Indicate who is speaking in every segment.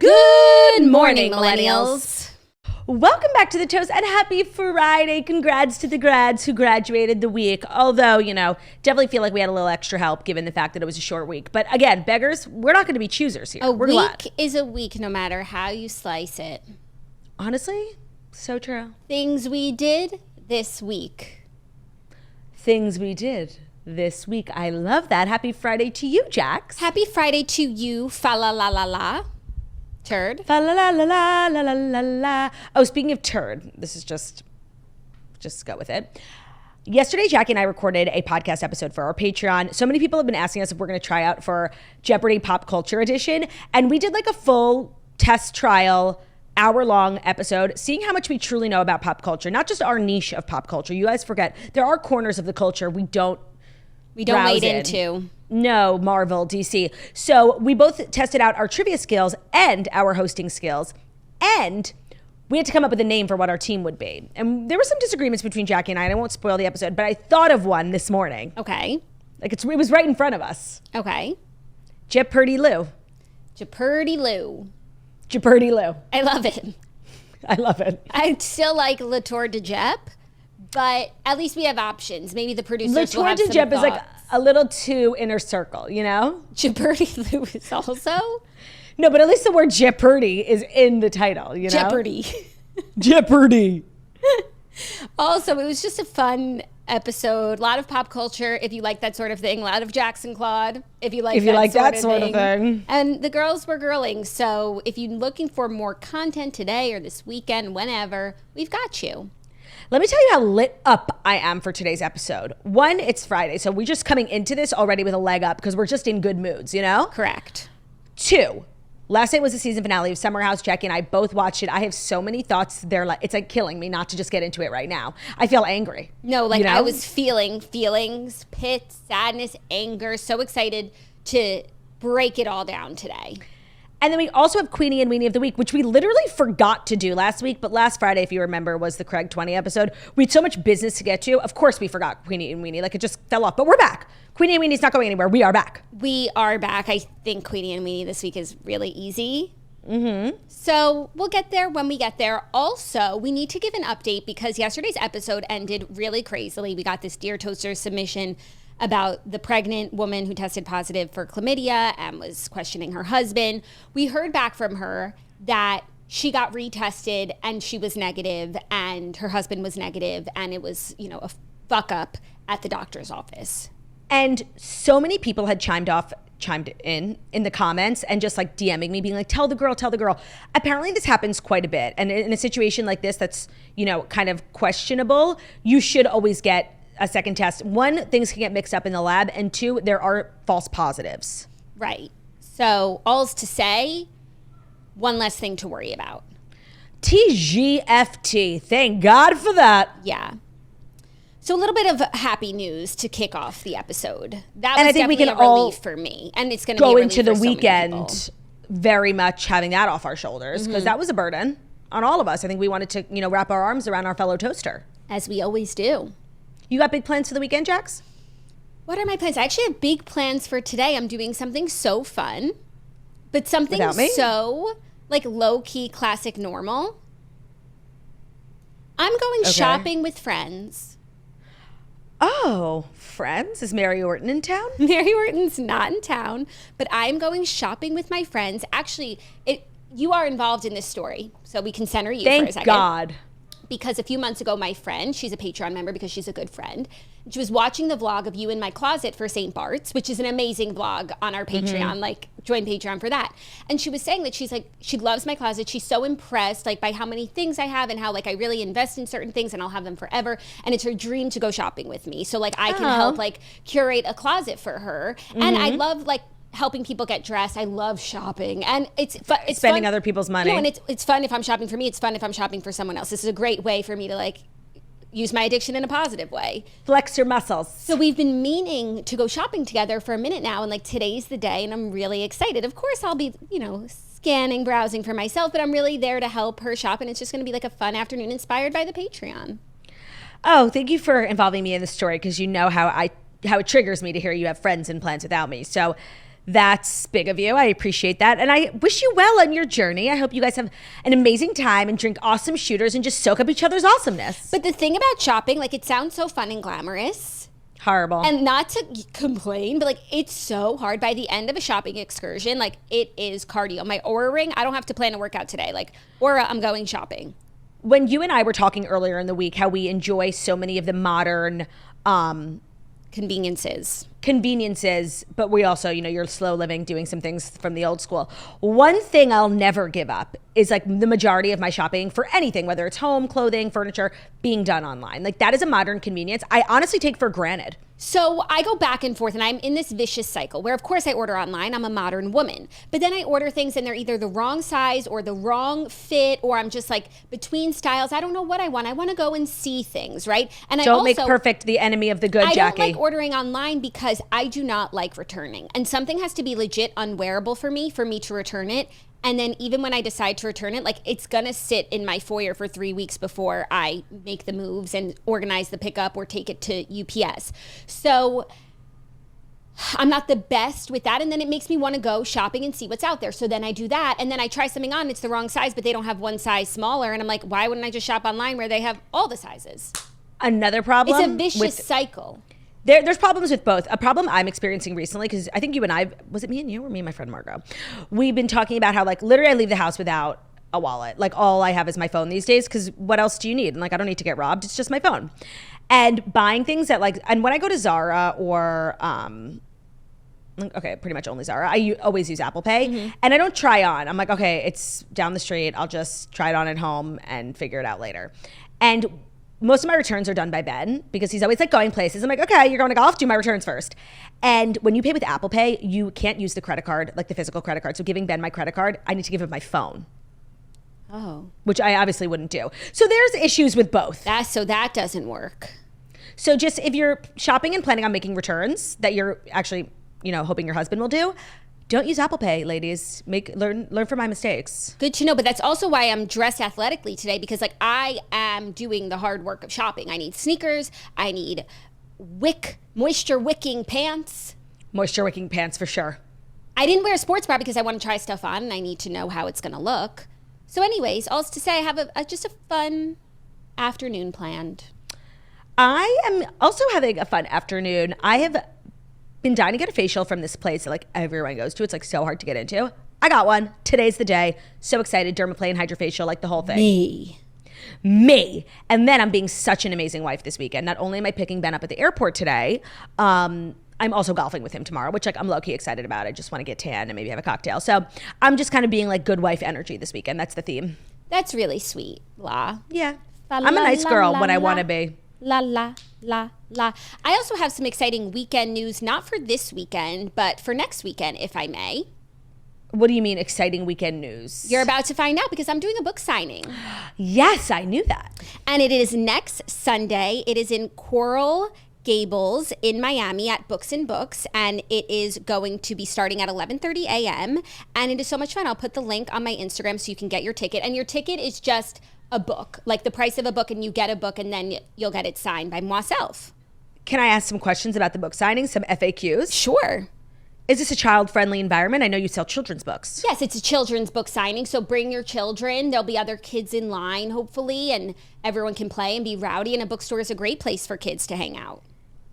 Speaker 1: Good morning, millennials.
Speaker 2: Welcome back to The Toast and happy Friday. Congrats to the grads who graduated the week. Although, definitely feel like we had a little extra help given the fact that it was a short week. But again, beggars, we're not going to be choosers here.
Speaker 1: We're glad. Is a week no matter how you slice it.
Speaker 2: Honestly, so true.
Speaker 1: Things we did this week.
Speaker 2: Things we did this week. I love that. Happy Friday to you, Jax.
Speaker 1: Happy Friday to you, fa la la la la. Turd.
Speaker 2: Fa la la la la la la la la. Oh, speaking of turd, this is just go with it. Yesterday, Jackie and I recorded a podcast episode for our Patreon. So many people have been asking us if we're going to try out for Jeopardy Pop Culture Edition. And we did like a full test trial, hour-long episode, seeing how much we truly know about pop culture, not just our niche of pop culture. You guys forget, there are corners of the culture we don't
Speaker 1: wade into.
Speaker 2: No, Marvel, DC. So we both tested out our trivia skills and our hosting skills. And we had to come up with a name for what our team would be. And there were some disagreements between Jackie and I won't spoil the episode, but I thought of one this morning.
Speaker 1: Okay.
Speaker 2: Like it was right in front of us.
Speaker 1: Okay.
Speaker 2: Jeopardy Lou.
Speaker 1: Jeopardy Lou.
Speaker 2: Jeopardy Lou.
Speaker 1: I love it.
Speaker 2: I love it.
Speaker 1: I still like La Tour de Jep, but at least we have options. Maybe the producers will have some thoughts.
Speaker 2: La Tour de Jep is like a little too inner circle, you know?
Speaker 1: Jeopardy Lou is also?
Speaker 2: No, but at least the word Jeopardy is in the title, you know?
Speaker 1: Jeopardy.
Speaker 2: Jeopardy.
Speaker 1: Also, it was just a fun episode. A lot of pop culture, if you like that sort of thing. A lot of Jackson Claude, if you like that sort of thing. And the girls were girling. So if you're looking for more content today or this weekend, whenever, we've got you.
Speaker 2: Let me tell you how lit up I am for today's episode. One, it's Friday, so we're just coming into this already with a leg up because we're just in good moods, you know?
Speaker 1: Correct.
Speaker 2: Two, last night was the season finale of Summer House. Jackie and I both watched it. I have so many thoughts. It's like killing me not to just get into it right now. I feel angry.
Speaker 1: No, like I was feeling feelings, pits, sadness, anger, so excited to break it all down today.
Speaker 2: And then we also have Queenie and Weenie of the Week, which we literally forgot to do last week. But last Friday, if you remember, was the Craig 20 episode. We had so much business to get to. Of course, we forgot Queenie and Weenie. Like, it just fell off. But we're back. Queenie and Weenie's not going anywhere. We are back.
Speaker 1: We are back. I think Queenie and Weenie this week is really easy.
Speaker 2: Mm-hmm.
Speaker 1: So we'll get there when we get there. Also, we need to give an update because yesterday's episode ended really crazily. We got this Dear Toaster submission about the pregnant woman who tested positive for chlamydia and was questioning her husband. We heard back from her that she got retested and she was negative and her husband was negative and it was, a fuck up at the doctor's office.
Speaker 2: And so many people had chimed in the comments and just like DMing me being like, tell the girl. Apparently this happens quite a bit. And in a situation like this that's, kind of questionable, you should always get a second test. One, things can get mixed up in the lab, and two, there are false positives.
Speaker 1: Right. So all's to say, one less thing to worry about.
Speaker 2: TGFT. Thank God for that.
Speaker 1: Yeah. So a little bit of happy news to kick off the episode. That was
Speaker 2: and I think we can
Speaker 1: a
Speaker 2: all
Speaker 1: relief for me, and it's going to
Speaker 2: go
Speaker 1: be a
Speaker 2: into the
Speaker 1: for so
Speaker 2: weekend very much having that off our shoulders because that was a burden on all of us. I think we wanted to, wrap our arms around our fellow toaster,
Speaker 1: as we always do.
Speaker 2: You got big plans for the weekend, Jax?
Speaker 1: What are my plans? I actually have big plans for today. I'm doing something so fun, but something so like low-key classic normal. I'm going shopping with friends.
Speaker 2: Oh, friends? Is Mary Orton in town?
Speaker 1: Mary Orton's not in town, but I'm going shopping with my friends. Actually, you are involved in this story, so we can center you for a second.
Speaker 2: Thank God.
Speaker 1: Because a few months ago, my friend, she's a Patreon member because she's a good friend, she was watching the vlog of you in my closet for St. Bart's, which is an amazing vlog on our Patreon, like join Patreon for that. And she was saying that she's like, she loves my closet. She's so impressed like by how many things I have and how like I really invest in certain things and I'll have them forever. And it's her dream to go shopping with me. So like I can help like curate a closet for her. And I love like helping people get dressed. I love shopping, and it's
Speaker 2: spending
Speaker 1: fun.
Speaker 2: Other people's money.
Speaker 1: And it's fun if I'm shopping for me. It's fun if I'm shopping for someone else. This is a great way for me to like use my addiction in a positive way.
Speaker 2: Flex your muscles.
Speaker 1: So we've been meaning to go shopping together for a minute now, and like today's the day, and I'm really excited. Of course, I'll be scanning, browsing for myself, but I'm really there to help her shop, and it's just going to be like a fun afternoon inspired by the Patreon.
Speaker 2: Oh, thank you for involving me in the story because you know how it triggers me to hear you have friends and plans without me. So That's big of you. I appreciate that. And I wish you well on your journey. I hope you guys have an amazing time and drink awesome shooters and just soak up each other's awesomeness.
Speaker 1: But the thing about shopping, like, it sounds so fun and glamorous.
Speaker 2: Horrible.
Speaker 1: And not to complain, but like, it's so hard. By the end of a shopping excursion, like, it is cardio. My Aura ring, I don't have to plan a workout today. Like, Aura, I'm going shopping.
Speaker 2: When you and I were talking earlier in the week how we enjoy so many of the modern conveniences, but we also, you're slow living, doing some things from the old school. One thing I'll never give up is like the majority of my shopping for anything, whether it's home, clothing, furniture, being done online. Like, that is a modern convenience I honestly take for granted.
Speaker 1: So I go back and forth, and I'm in this vicious cycle where, of course, I order online. I'm a modern woman. But then I order things, and they're either the wrong size or the wrong fit, or I'm just like between styles. I don't know what I want. I want to go and see things, right? And
Speaker 2: don't make perfect the enemy of the good, Jackie.
Speaker 1: I don't like ordering online because I do not like returning. And something has to be legit unwearable for me to return it. And then even when I decide to return it, like, it's going to sit in my foyer for 3 weeks before I make the moves and organize the pickup or take it to UPS. So I'm not the best with that. And then it makes me want to go shopping and see what's out there. So then I do that. And then I try something on. It's the wrong size, but they don't have one size smaller. And I'm like, why wouldn't I just shop online where they have all the sizes?
Speaker 2: Another problem.
Speaker 1: It's a vicious cycle.
Speaker 2: There's problems with both. A problem I'm experiencing recently, because I think you and I, was it me and you or me and my friend Margot? We've been talking about how, like, literally I leave the house without a wallet. Like, all I have is my phone these days, because what else do you need? And like, I don't need to get robbed. It's just my phone. And buying things that, like, and when I go to Zara or, okay, pretty much only Zara, I always use Apple Pay. Mm-hmm. And I don't try on. I'm like, okay, it's down the street. I'll just try it on at home and figure it out later. And most of my returns are done by Ben, because he's always like going places. I'm like, okay, you're going to golf, do my returns first. And when you pay with Apple Pay, you can't use the credit card, like the physical credit card. So giving Ben my credit card, I need to give him my phone.
Speaker 1: Oh.
Speaker 2: Which I obviously wouldn't do. So there's issues with both.
Speaker 1: So that doesn't work.
Speaker 2: So just if you're shopping and planning on making returns that you're actually, hoping your husband will do, don't use Apple Pay, ladies. Learn from my mistakes.
Speaker 1: Good to know, but that's also why I'm dressed athletically today, because like, I am doing the hard work of shopping. I need sneakers. I need moisture wicking pants.
Speaker 2: Moisture wicking pants for sure.
Speaker 1: I didn't wear a sports bra because I want to try stuff on and I need to know how it's going to look. So anyways, all to say, I have just a fun afternoon planned.
Speaker 2: I am also having a fun afternoon. I have been dying to get a facial from this place that like everyone goes to. It's like so hard to get into. I got one. Today's the day. So excited. Dermaplane, hydrofacial, like the whole thing. Me. And then I'm being such an amazing wife this weekend. Not only am I picking Ben up at the airport today, I'm also golfing with him tomorrow, which like I'm low-key excited about. I just want to get tan and maybe have a cocktail. So I'm just kind of being like good wife energy this weekend. That's the theme.
Speaker 1: That's really sweet, La.
Speaker 2: Yeah. I'm a nice girl when I want to be.
Speaker 1: La, la, la, la. I also have some exciting weekend news, not for this weekend, but for next weekend, if I may.
Speaker 2: What do you mean exciting weekend news?
Speaker 1: You're about to find out because I'm doing a book signing.
Speaker 2: Yes, I knew that.
Speaker 1: And it is next Sunday. It is in Coral Gables in Miami at Books and Books, and it is going to be starting at 11:30 a.m. And it is so much fun. I'll put the link on my Instagram so you can get your ticket. And your ticket is just a book, like the price of a book, and you get a book and then you'll get it signed by myself.
Speaker 2: Can I ask some questions about the book signing, some FAQs?
Speaker 1: Sure.
Speaker 2: Is this a child-friendly environment? I know you sell children's books.
Speaker 1: Yes, it's a children's book signing, so bring your children. There'll be other kids in line, hopefully, and everyone can play and be rowdy, and a bookstore is a great place for kids to hang out.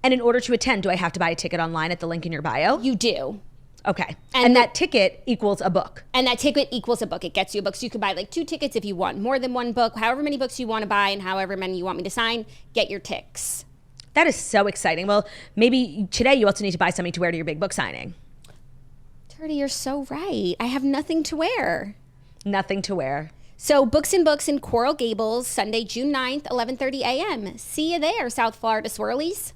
Speaker 2: And in order to attend, do I have to buy a ticket online at the link in your bio?
Speaker 1: You do.
Speaker 2: Okay. And that ticket equals a book.
Speaker 1: And that ticket equals a book. It gets you a book. So you can buy like 2 tickets if you want more than one book. However many books you want to buy and however many you want me to sign, get your ticks.
Speaker 2: That is so exciting. Well, maybe today you also need to buy something to wear to your big book signing.
Speaker 1: Turdy, you're so right. I have nothing to wear.
Speaker 2: Nothing to wear.
Speaker 1: So Books and Books in Coral Gables, Sunday, June 9th, 11:30 a.m. See you there, South Florida Swirlies.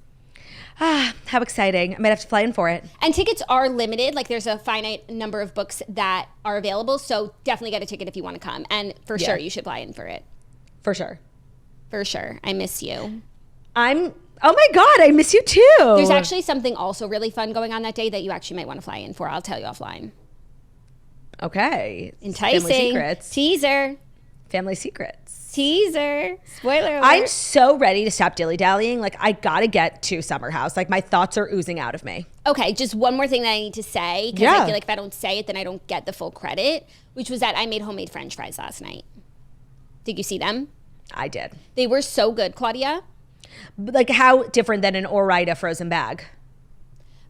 Speaker 2: Ah, how exciting. I might have to fly in for it.
Speaker 1: And tickets are limited. Like there's a finite number of books that are available. So definitely get a ticket if you want to come. And for sure, you should fly in for it.
Speaker 2: For sure.
Speaker 1: For sure. I miss you.
Speaker 2: Oh my God, I miss you too.
Speaker 1: There's actually something also really fun going on that day that you actually might want to fly in for. I'll tell you offline.
Speaker 2: Okay.
Speaker 1: Enticing. Teaser.
Speaker 2: family secrets.
Speaker 1: Teaser. Spoiler alert.
Speaker 2: I'm so ready to stop dilly-dallying. Like, I gotta get to Summer House. Like, my thoughts are oozing out of me.
Speaker 1: Okay, just one more thing that I need to say, because I feel like if I don't say it, then I don't get the full credit, which was that I made homemade French fries last night. Did you see them?
Speaker 2: I did.
Speaker 1: They were so good, Claudia.
Speaker 2: Like, how different than an Ore-Ida frozen bag?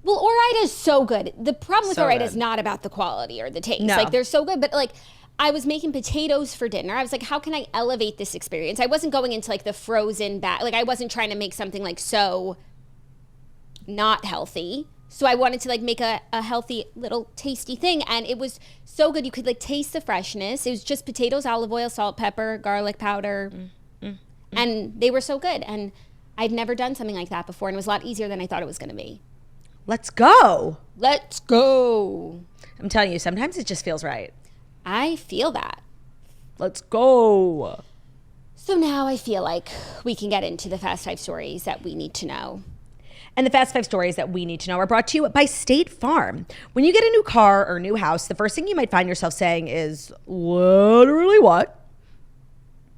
Speaker 1: Well, Ore-Ida is so good. The problem with
Speaker 2: So
Speaker 1: Ore-Ida
Speaker 2: good.
Speaker 1: is not about the quality or the taste.
Speaker 2: No.
Speaker 1: Like, they're so good, but like, I was making potatoes for dinner. I was like, how can I elevate this experience? I wasn't going into like the frozen bag. Like, I wasn't trying to make something like so not healthy. So I wanted to like make a healthy little tasty thing. And it was so good. You could like taste the freshness. It was just potatoes, olive oil, salt, pepper, garlic powder. And they were so good. And I'd never done something like that before. And it was a lot easier than I thought it was going to be.
Speaker 2: Let's go.
Speaker 1: Let's go.
Speaker 2: I'm telling you, sometimes it just feels right.
Speaker 1: I feel that.
Speaker 2: Let's go.
Speaker 1: So now I feel like we can get into the Fast Five stories that we need to know.
Speaker 2: And the Fast Five stories that we need to know are brought to you by State Farm. When you get a new car or new house, the first thing you might find yourself saying is, literally what?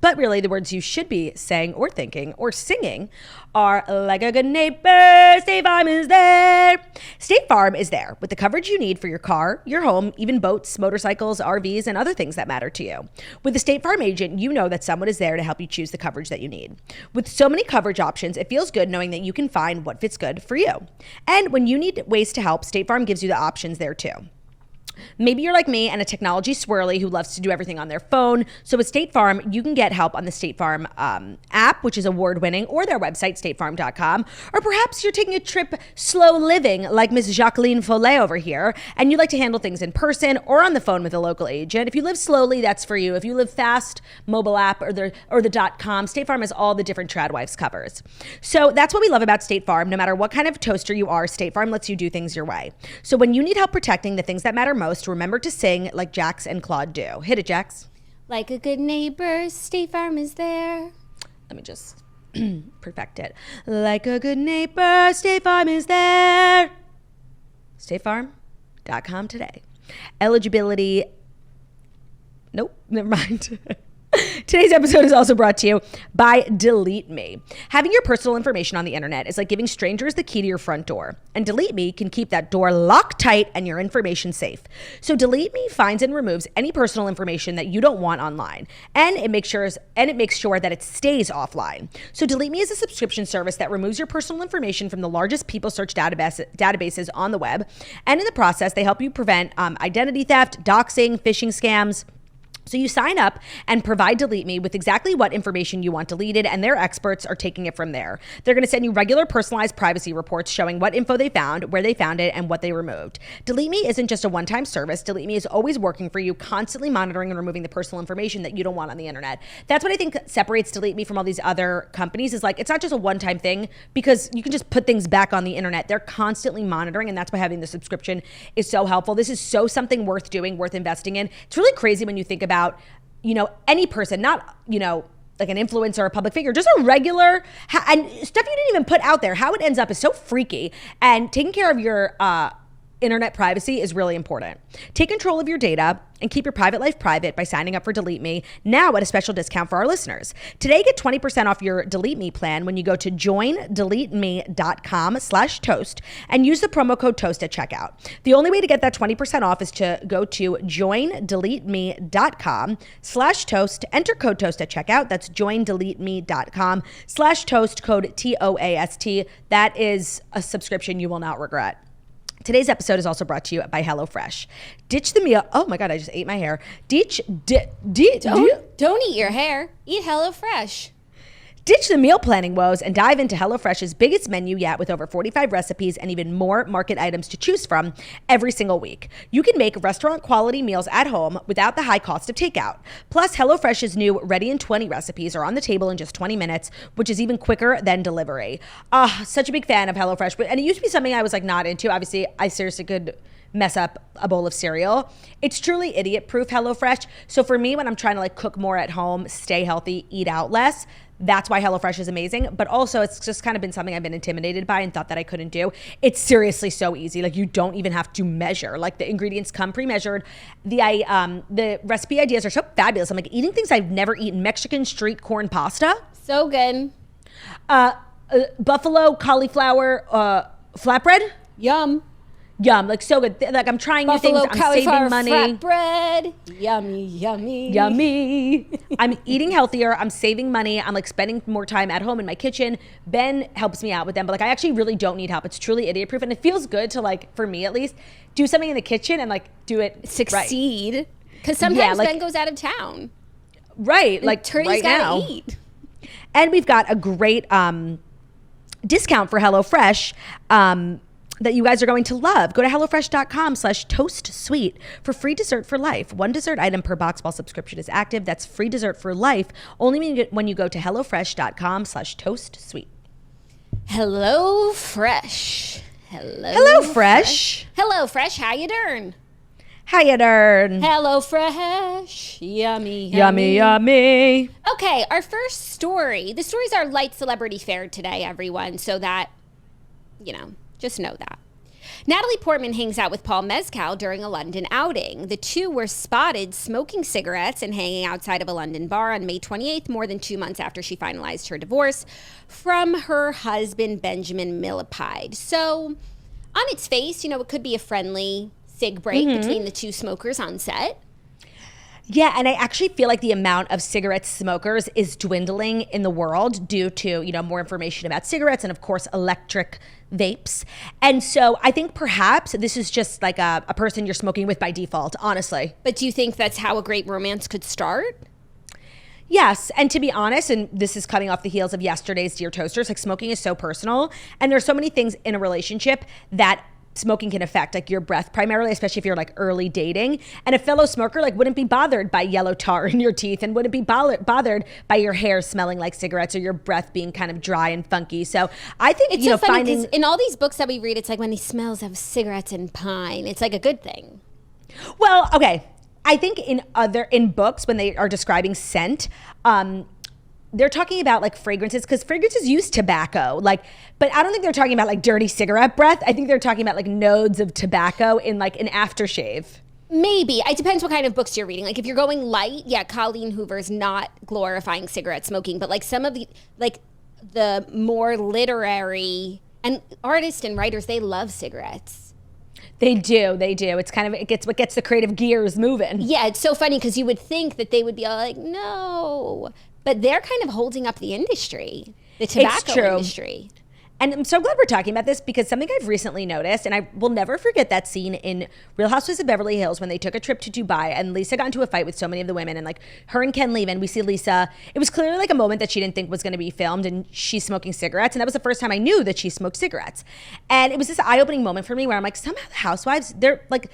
Speaker 2: But really, the words you should be saying or thinking or singing are like a good neighbor, State Farm is there. State Farm is there with the coverage you need for your car, your home, even boats, motorcycles, RVs, and other things that matter to you. With the State Farm agent, you know that someone is there to help you choose the coverage that you need. With so many coverage options, it feels good knowing that you can find what fits good for you. And when you need ways to help, State Farm gives you the options there too. Maybe you're like me and a technology swirly who loves to do everything on their phone. So with State Farm, you can get help on the State Farm app, which is award-winning, or their website, statefarm.com. Or perhaps you're taking a trip slow living like Miss Jacqueline Follet over here, and you like to handle things in person or on the phone with a local agent. If you live slowly, that's for you. If you live fast, mobile app or the .com, State Farm has all the different Tradwives covers. So that's what we love about State Farm. No matter what kind of toaster you are, State Farm lets you do things your way. So when you need help protecting the things that matter most, remember to sing like Jax and Claude do. Hit it, Jax.
Speaker 1: Like a good neighbor, State Farm is there.
Speaker 2: Let me just perfect it. Like a good neighbor, State Farm is there. StateFarm.com today. Eligibility. Nope, never mind. Today's episode is also brought to you by Delete Me. Having your personal information on the internet is like giving strangers the key to your front door. And Delete Me can keep that door locked tight and your information safe. So Delete Me finds and removes any personal information that you don't want online. And it makes sure that it stays offline. So Delete Me is a subscription service that removes your personal information from the largest people search databases on the web. And in the process, they help you prevent identity theft, doxing, phishing scams. So you sign up and provide Delete Me with exactly what information you want deleted, and their experts are taking it from there. They're going to send you regular personalized privacy reports showing what info they found, where they found it, and what they removed. Delete Me isn't just a one-time service. Delete Me is always working for you, constantly monitoring and removing the personal information that you don't want on the internet. That's what I think separates Delete Me from all these other companies, is like, it's not just a one-time thing, because you can just put things back on the internet. They're constantly monitoring, and that's why having the subscription is so helpful. This is so something worth doing, worth investing in. It's really crazy when you think about, any person, not, like an influencer or a public figure, just a regular, and stuff you didn't even put out there. How it ends up is so freaky, and taking care of your internet privacy is really important. Take control of your data and keep your private life private by signing up for Delete Me now at a special discount for our listeners. Today, get 20% off your Delete Me plan when you go to joindeleteme.com/toast and use the promo code TOAST at checkout. The only way to get that 20% off is to go to joindeleteme.com/toast, enter code TOAST at checkout. That's joindeleteme.com/toast, code TOAST. That is a subscription you will not regret. Today's episode is also brought to you by HelloFresh. Ditch the meal. Oh my God, I just ate my hair.
Speaker 1: Don't eat your hair. Eat HelloFresh.
Speaker 2: Ditch the meal planning woes and dive into HelloFresh's biggest menu yet, with over 45 recipes and even more market items to choose from every single week. You can make restaurant quality meals at home without the high cost of takeout. Plus, HelloFresh's new Ready in 20 recipes are on the table in just 20 minutes, which is even quicker than delivery. Such a big fan of HelloFresh. And it used to be something I was like not into. Obviously, I seriously could mess up a bowl of cereal. It's truly idiot-proof, HelloFresh. So for me, when I'm trying to like cook more at home, stay healthy, eat out less, That's why HelloFresh is amazing. But also, it's just kind of been something I've been intimidated by and thought that I couldn't do. It's seriously so easy. Like, you don't even have to measure. Like, the ingredients come pre-measured. The recipe ideas are so fabulous. I'm like eating things I've never eaten. Mexican street corn pasta.
Speaker 1: So good.
Speaker 2: Buffalo cauliflower flatbread.
Speaker 1: Yum.
Speaker 2: Like, so good. Like, I'm trying new things. I'm saving money.
Speaker 1: Flatbread. Yummy, yummy.
Speaker 2: Yummy. I'm eating healthier. I'm saving money. I'm like spending more time at home in my kitchen. Ben helps me out with them, but like, I actually really don't need help. It's truly idiot proof. And it feels good to, like, for me at least, do something in the kitchen and like do it
Speaker 1: succeed. Because sometimes Ben goes out of town.
Speaker 2: Right. Like,
Speaker 1: Turdy's
Speaker 2: right now.
Speaker 1: gotta eat.
Speaker 2: And we've got a great discount for HelloFresh that you guys are going to love. Go to HelloFresh.com/ToastSweet for free dessert for life. One dessert item per box while subscription is active. That's free dessert for life only when you go to HelloFresh.com/ToastSweet.
Speaker 1: HelloFresh.
Speaker 2: HelloFresh.
Speaker 1: HelloFresh, how you doing?
Speaker 2: How you doing?
Speaker 1: HelloFresh. Yummy,
Speaker 2: yummy. Yummy.
Speaker 1: Okay, our first story. The stories are light celebrity fare today, everyone, so that, just know that. Natalie Portman hangs out with Paul Mescal during a London outing. The two were spotted smoking cigarettes and hanging outside of a London bar on May 28th, more than 2 months after she finalized her divorce from her husband, Benjamin Millipede. So, on its face, it could be a friendly cig break between the two smokers on set.
Speaker 2: Yeah, and I actually feel like the amount of cigarette smokers is dwindling in the world due to, more information about cigarettes and, of course, electric vapes. And so I think perhaps this is just like a person you're smoking with by default, honestly.
Speaker 1: But do you think that's how a great romance could start?
Speaker 2: Yes, and to be honest, and this is coming off the heels of yesterday's Dear Toasters, like, smoking is so personal, and there's so many things in a relationship that smoking can affect, like your breath primarily, especially if you're like early dating. And a fellow smoker wouldn't be bothered by yellow tar in your teeth and wouldn't be bothered by your hair smelling like cigarettes or your breath being kind of dry and funky. So I think
Speaker 1: it's so funny because in all these books that we read, it's like when he smells of cigarettes and pine, it's like a good thing.
Speaker 2: Well, okay. I think in books when they are describing scent, they're talking about like fragrances because fragrances use tobacco, but I don't think they're talking about like dirty cigarette breath. I think they're talking about like nodes of tobacco in like an aftershave.
Speaker 1: Maybe. It depends what kind of books you're reading. Like if you're going light, yeah, Colleen Hoover's not glorifying cigarette smoking, but like some of the more literary and artists and writers, they love cigarettes.
Speaker 2: They do. It's kind of, what gets the creative gears moving.
Speaker 1: Yeah, it's so funny because you would think that they would be all like, no. But they're kind of holding up the industry, the tobacco industry.
Speaker 2: And I'm so glad we're talking about this because something I've recently noticed, and I will never forget that scene in Real Housewives of Beverly Hills when they took a trip to Dubai and Lisa got into a fight with so many of the women and like her and Ken leave and we see Lisa. It was clearly like a moment that she didn't think was going to be filmed and she's smoking cigarettes. And that was the first time I knew that she smoked cigarettes. And it was this eye-opening moment for me where I'm like, somehow the housewives, they're like,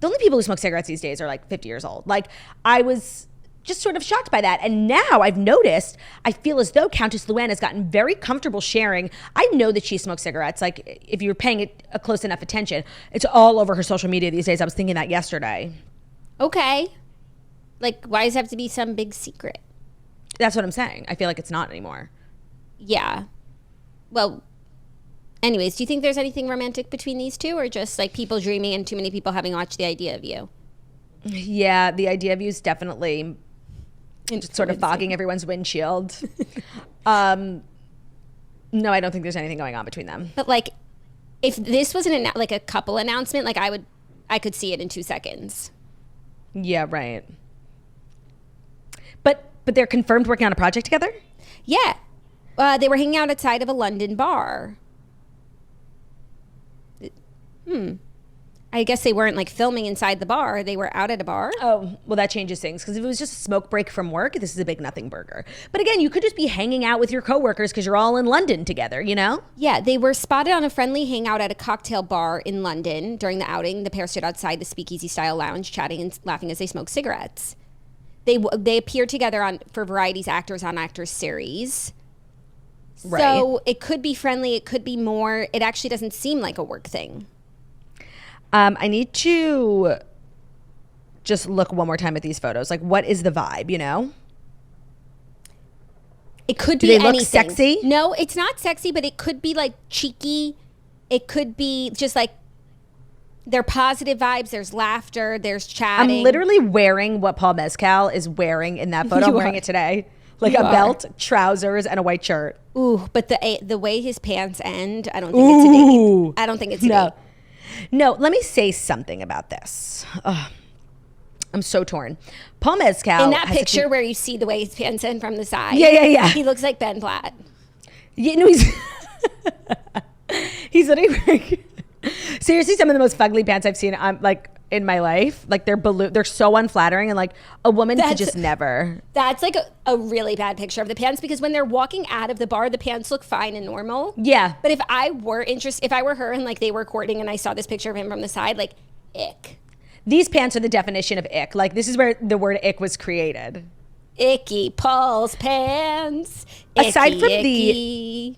Speaker 2: the only people who smoke cigarettes these days are like 50 years old. Like I was just sort of shocked by that. And now I've noticed, I feel as though Countess Luann has gotten very comfortable sharing. I know that she smokes cigarettes. Like if you're paying it a close enough attention, it's all over her social media these days. I was thinking that yesterday.
Speaker 1: Okay. Like why does it have to be some big secret?
Speaker 2: That's what I'm saying. I feel like it's not anymore.
Speaker 1: Yeah. Well, anyways, do you think there's anything romantic between these two or just like people dreaming and too many people having watched The Idea of You?
Speaker 2: Yeah, The Idea of You is definitely just sort of fogging everyone's windshield. No, I don't think there's anything going on between them.
Speaker 1: But like, if this was like a couple announcement, like I could see it in 2 seconds.
Speaker 2: Yeah, right. But they're confirmed working on a project together?
Speaker 1: Yeah. They were hanging out outside of a London bar. I guess they weren't like filming inside the bar. They were out at a bar.
Speaker 2: Oh, well, that changes things. Because if it was just a smoke break from work, this is a big nothing burger. But again, you could just be hanging out with your coworkers because you're all in London together, you know?
Speaker 1: Yeah, they were spotted on a friendly hangout at a cocktail bar in London. During the outing, the pair stood outside the speakeasy-style lounge, chatting and laughing as they smoked cigarettes. They appeared together for Variety's Actors on Actors series. Right. So it could be friendly. It could be more. It actually doesn't seem like a work thing.
Speaker 2: I need to just look one more time at these photos. Like, what is the vibe, you know?
Speaker 1: It could
Speaker 2: Do
Speaker 1: be
Speaker 2: they look
Speaker 1: anything.
Speaker 2: sexy?
Speaker 1: No, it's not sexy, but it could be like cheeky. It could be just like they're positive vibes. There's laughter. There's chatting.
Speaker 2: I'm literally wearing what Paul Mescal is wearing in that photo. I'm wearing it today. Like a belt, trousers, and a white shirt.
Speaker 1: Ooh, but the way his pants end, I don't think it's a date. I don't think it's a date.
Speaker 2: No, let me say something about this. Ugh, I'm so torn. Paul Mescal.
Speaker 1: In that picture where you see the way his pants end from the side.
Speaker 2: Yeah.
Speaker 1: He looks like Ben Platt.
Speaker 2: You know, he's literally wearing, seriously, some of the most fugly pants I've seen like in my life. Like they're so unflattering, and like a woman could just never.
Speaker 1: That's like a really bad picture of the pants, because when they're walking out of the bar, the pants look fine and normal.
Speaker 2: Yeah.
Speaker 1: But if I were her and like they were courting and I saw this picture of him from the side, like, ick.
Speaker 2: These pants are the definition of ick. Like, this is where the word ick was created.
Speaker 1: Icky Paul's pants.
Speaker 2: Aside
Speaker 1: Icky.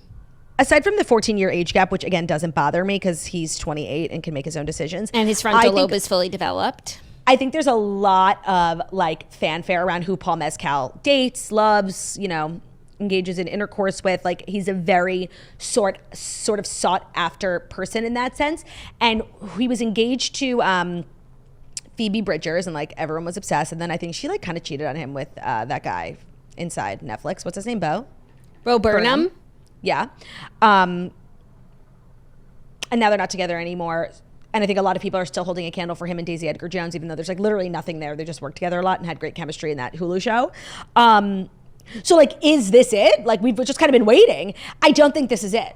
Speaker 2: from the 14-year age gap, which again doesn't bother me because he's 28 and can make his own decisions.
Speaker 1: And his frontal lobe is fully developed.
Speaker 2: I think there's a lot of like fanfare around who Paul Mescal dates, loves, engages in intercourse with. Like, he's a very sort of sought after person in that sense. And he was engaged to Phoebe Bridgers, and like everyone was obsessed. And then I think she like kind of cheated on him with that guy inside Netflix. What's his name? Bo
Speaker 1: Burnham.
Speaker 2: Yeah. And now they're not together anymore. And I think a lot of people are still holding a candle for him and Daisy Edgar Jones, even though there's like literally nothing there. They just worked together a lot and had great chemistry in that Hulu show. So like, is this it? Like, we've just kind of been waiting. I don't think this is it.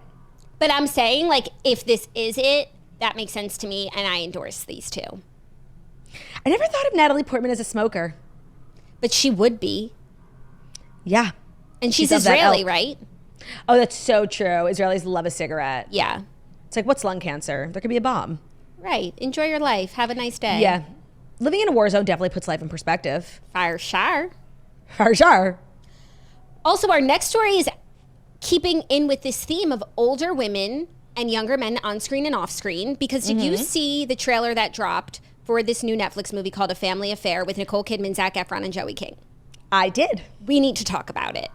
Speaker 1: But I'm saying, like, if this is it, that makes sense to me, and I endorse these two.
Speaker 2: I never thought of Natalie Portman as a smoker.
Speaker 1: But she would be.
Speaker 2: Yeah.
Speaker 1: And she's Israeli, right?
Speaker 2: Oh, that's so true. Israelis love a cigarette.
Speaker 1: Yeah.
Speaker 2: It's like, what's lung cancer? There could be a bomb.
Speaker 1: Right. Enjoy your life. Have a nice day.
Speaker 2: Yeah. Living in a war zone definitely puts life in perspective.
Speaker 1: Fire shar.
Speaker 2: For sure.
Speaker 1: Also, our next story is keeping in with this theme of older women and younger men on screen and off screen. Because did you see the trailer that dropped for this new Netflix movie called A Family Affair with Nicole Kidman, Zac Efron, and Joey King?
Speaker 2: I did.
Speaker 1: We need to talk about it.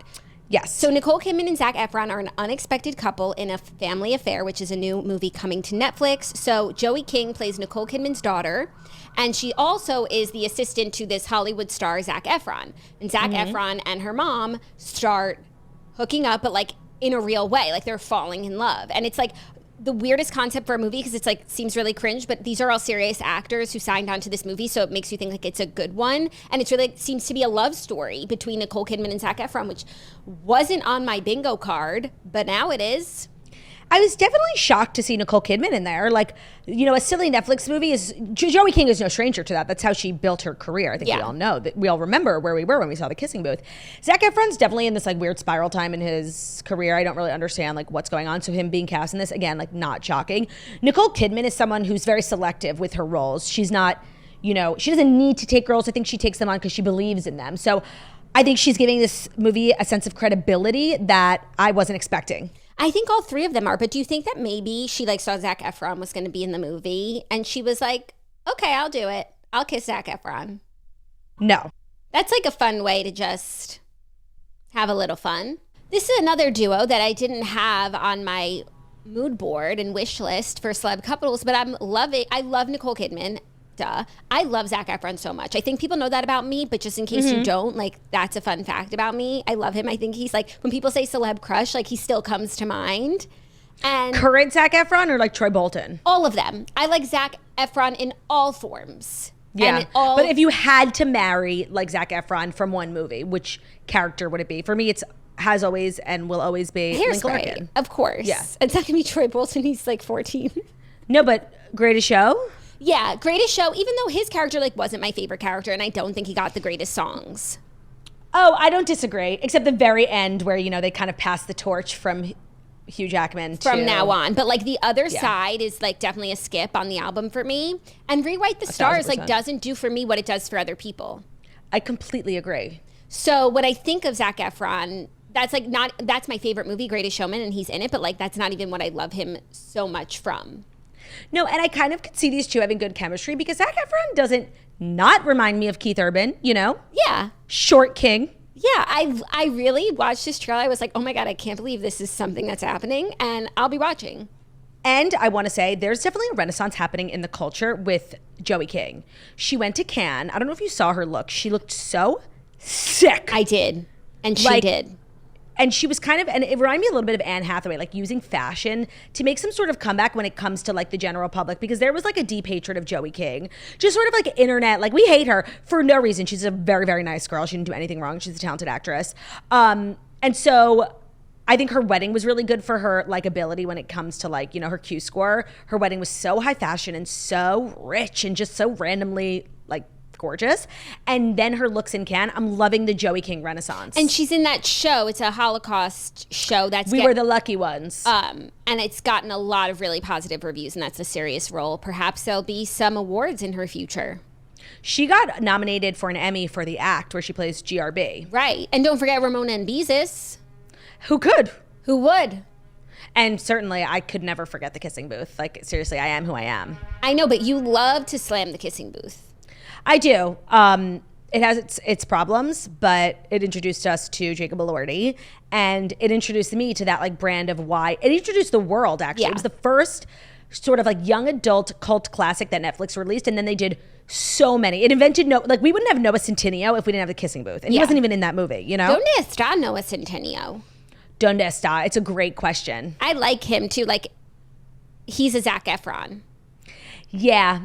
Speaker 2: Yes.
Speaker 1: So Nicole Kidman and Zac Efron are an unexpected couple in A Family Affair, which is a new movie coming to Netflix. So Joey King plays Nicole Kidman's daughter, and she also is the assistant to this Hollywood star, Zac Efron. And Zac Efron and her mom start hooking up, but like in a real way, like they're falling in love. And it's like the weirdest concept for a movie, because it's like seems really cringe, but these are all serious actors who signed on to this movie, so it makes you think like it's a good one. And it's really seems to be a love story between Nicole Kidman and Zac Efron, which wasn't on my bingo card, but now it is.
Speaker 2: I was definitely shocked to see Nicole Kidman in there. Like, a silly Netflix movie is, Joey King is no stranger to that. That's how she built her career. I think we all know that. We all remember where we were when we saw The Kissing Booth. Zac Efron's definitely in this like weird spiral time in his career. I don't really understand like what's going on. So him being cast in this, again, like not shocking. Nicole Kidman is someone who's very selective with her roles. She's not, she doesn't need to take roles. I think she takes them on because she believes in them. So I think she's giving this movie a sense of credibility that I wasn't expecting.
Speaker 1: I think all three of them are, but do you think that maybe she like saw Zac Efron was going to be in the movie and she was like, okay, I'll do it. I'll kiss Zac Efron.
Speaker 2: No.
Speaker 1: That's like a fun way to just have a little fun. This is another duo that I didn't have on my mood board and wish list for celeb couples, but I love Nicole Kidman. Duh. I love Zac Efron so much. I think people know that about me, but just in case you don't, like, that's a fun fact about me. I love him. I think he's like, when people say celeb crush, like, he still comes to mind. And
Speaker 2: current Zac Efron or like Troy Bolton?
Speaker 1: All of them. I like Zac Efron in all forms.
Speaker 2: Yeah. But if you had to marry like Zac Efron from one movie, which character would it be? For me, it's has always and will always be
Speaker 1: Hairspray, of course.
Speaker 2: Yeah.
Speaker 1: It's not going to be Troy Bolton. He's like 14.
Speaker 2: No, but Greatest Show?
Speaker 1: Yeah, Greatest Show, even though his character like wasn't my favorite character, and I don't think he got the greatest songs.
Speaker 2: Oh, I don't disagree, except the very end where, they kind of pass the torch from Hugh Jackman
Speaker 1: from now on. But like the other side is like definitely a skip on the album for me. And Rewrite the Stars
Speaker 2: 1,000%.
Speaker 1: like doesn't do for me what it does for other people.
Speaker 2: I completely agree.
Speaker 1: So when I think of Zac Efron, that's my favorite movie, Greatest Showman, and he's in it, but like that's not even what I love him so much from.
Speaker 2: No, and I kind of could see these two having good chemistry because Zac Efron doesn't not remind me of Keith Urban,
Speaker 1: Yeah.
Speaker 2: Short king.
Speaker 1: Yeah, I really watched this trailer. I was like, oh my God, I can't believe this is something that's happening, and I'll be watching.
Speaker 2: And I want to say there's definitely a renaissance happening in the culture with Joey King. She went to Cannes. I don't know if you saw her look. She looked so sick.
Speaker 1: I did. And she did.
Speaker 2: And she was kind of, and it reminded me a little bit of Anne Hathaway, like using fashion to make some sort of comeback when it comes to like the general public, because there was like a deep hatred of Joey King. Just sort of like internet, like we hate her for no reason. She's a very, very nice girl. She didn't do anything wrong. She's a talented actress. And so I think her wedding was really good for her likability when it comes to like, you know, her Q score. Her wedding was so high fashion and so rich and just so randomly like gorgeous. And then her looks in Cannes. I'm loving the Joey King renaissance.
Speaker 1: And she's in that show. It's a Holocaust show.
Speaker 2: We were the lucky ones.
Speaker 1: And it's gotten a lot of really positive reviews, and that's a serious role. Perhaps there'll be some awards in her future.
Speaker 2: She got nominated for an Emmy for The Act, where she plays GRB.
Speaker 1: Right. And don't forget Ramona and Beezus.
Speaker 2: Who could?
Speaker 1: Who would?
Speaker 2: And certainly I could never forget the kissing booth. Like, seriously, I am who I am.
Speaker 1: I know, but you love to slam the kissing booth.
Speaker 2: I do. It has its problems, but it introduced us to Jacob Elordi, and it introduced me to that like brand of why. It introduced the world, actually.
Speaker 1: Yeah.
Speaker 2: It was the first sort of like young adult cult classic that Netflix released, and then they did so many. It invented we wouldn't have Noah Centineo if we didn't have the kissing booth, and he wasn't even in that movie, you know?
Speaker 1: ¿Dónde está Noah Centineo?
Speaker 2: ¿Dónde está? It's a great question.
Speaker 1: I like him too. Like, he's a Zac Efron.
Speaker 2: Yeah.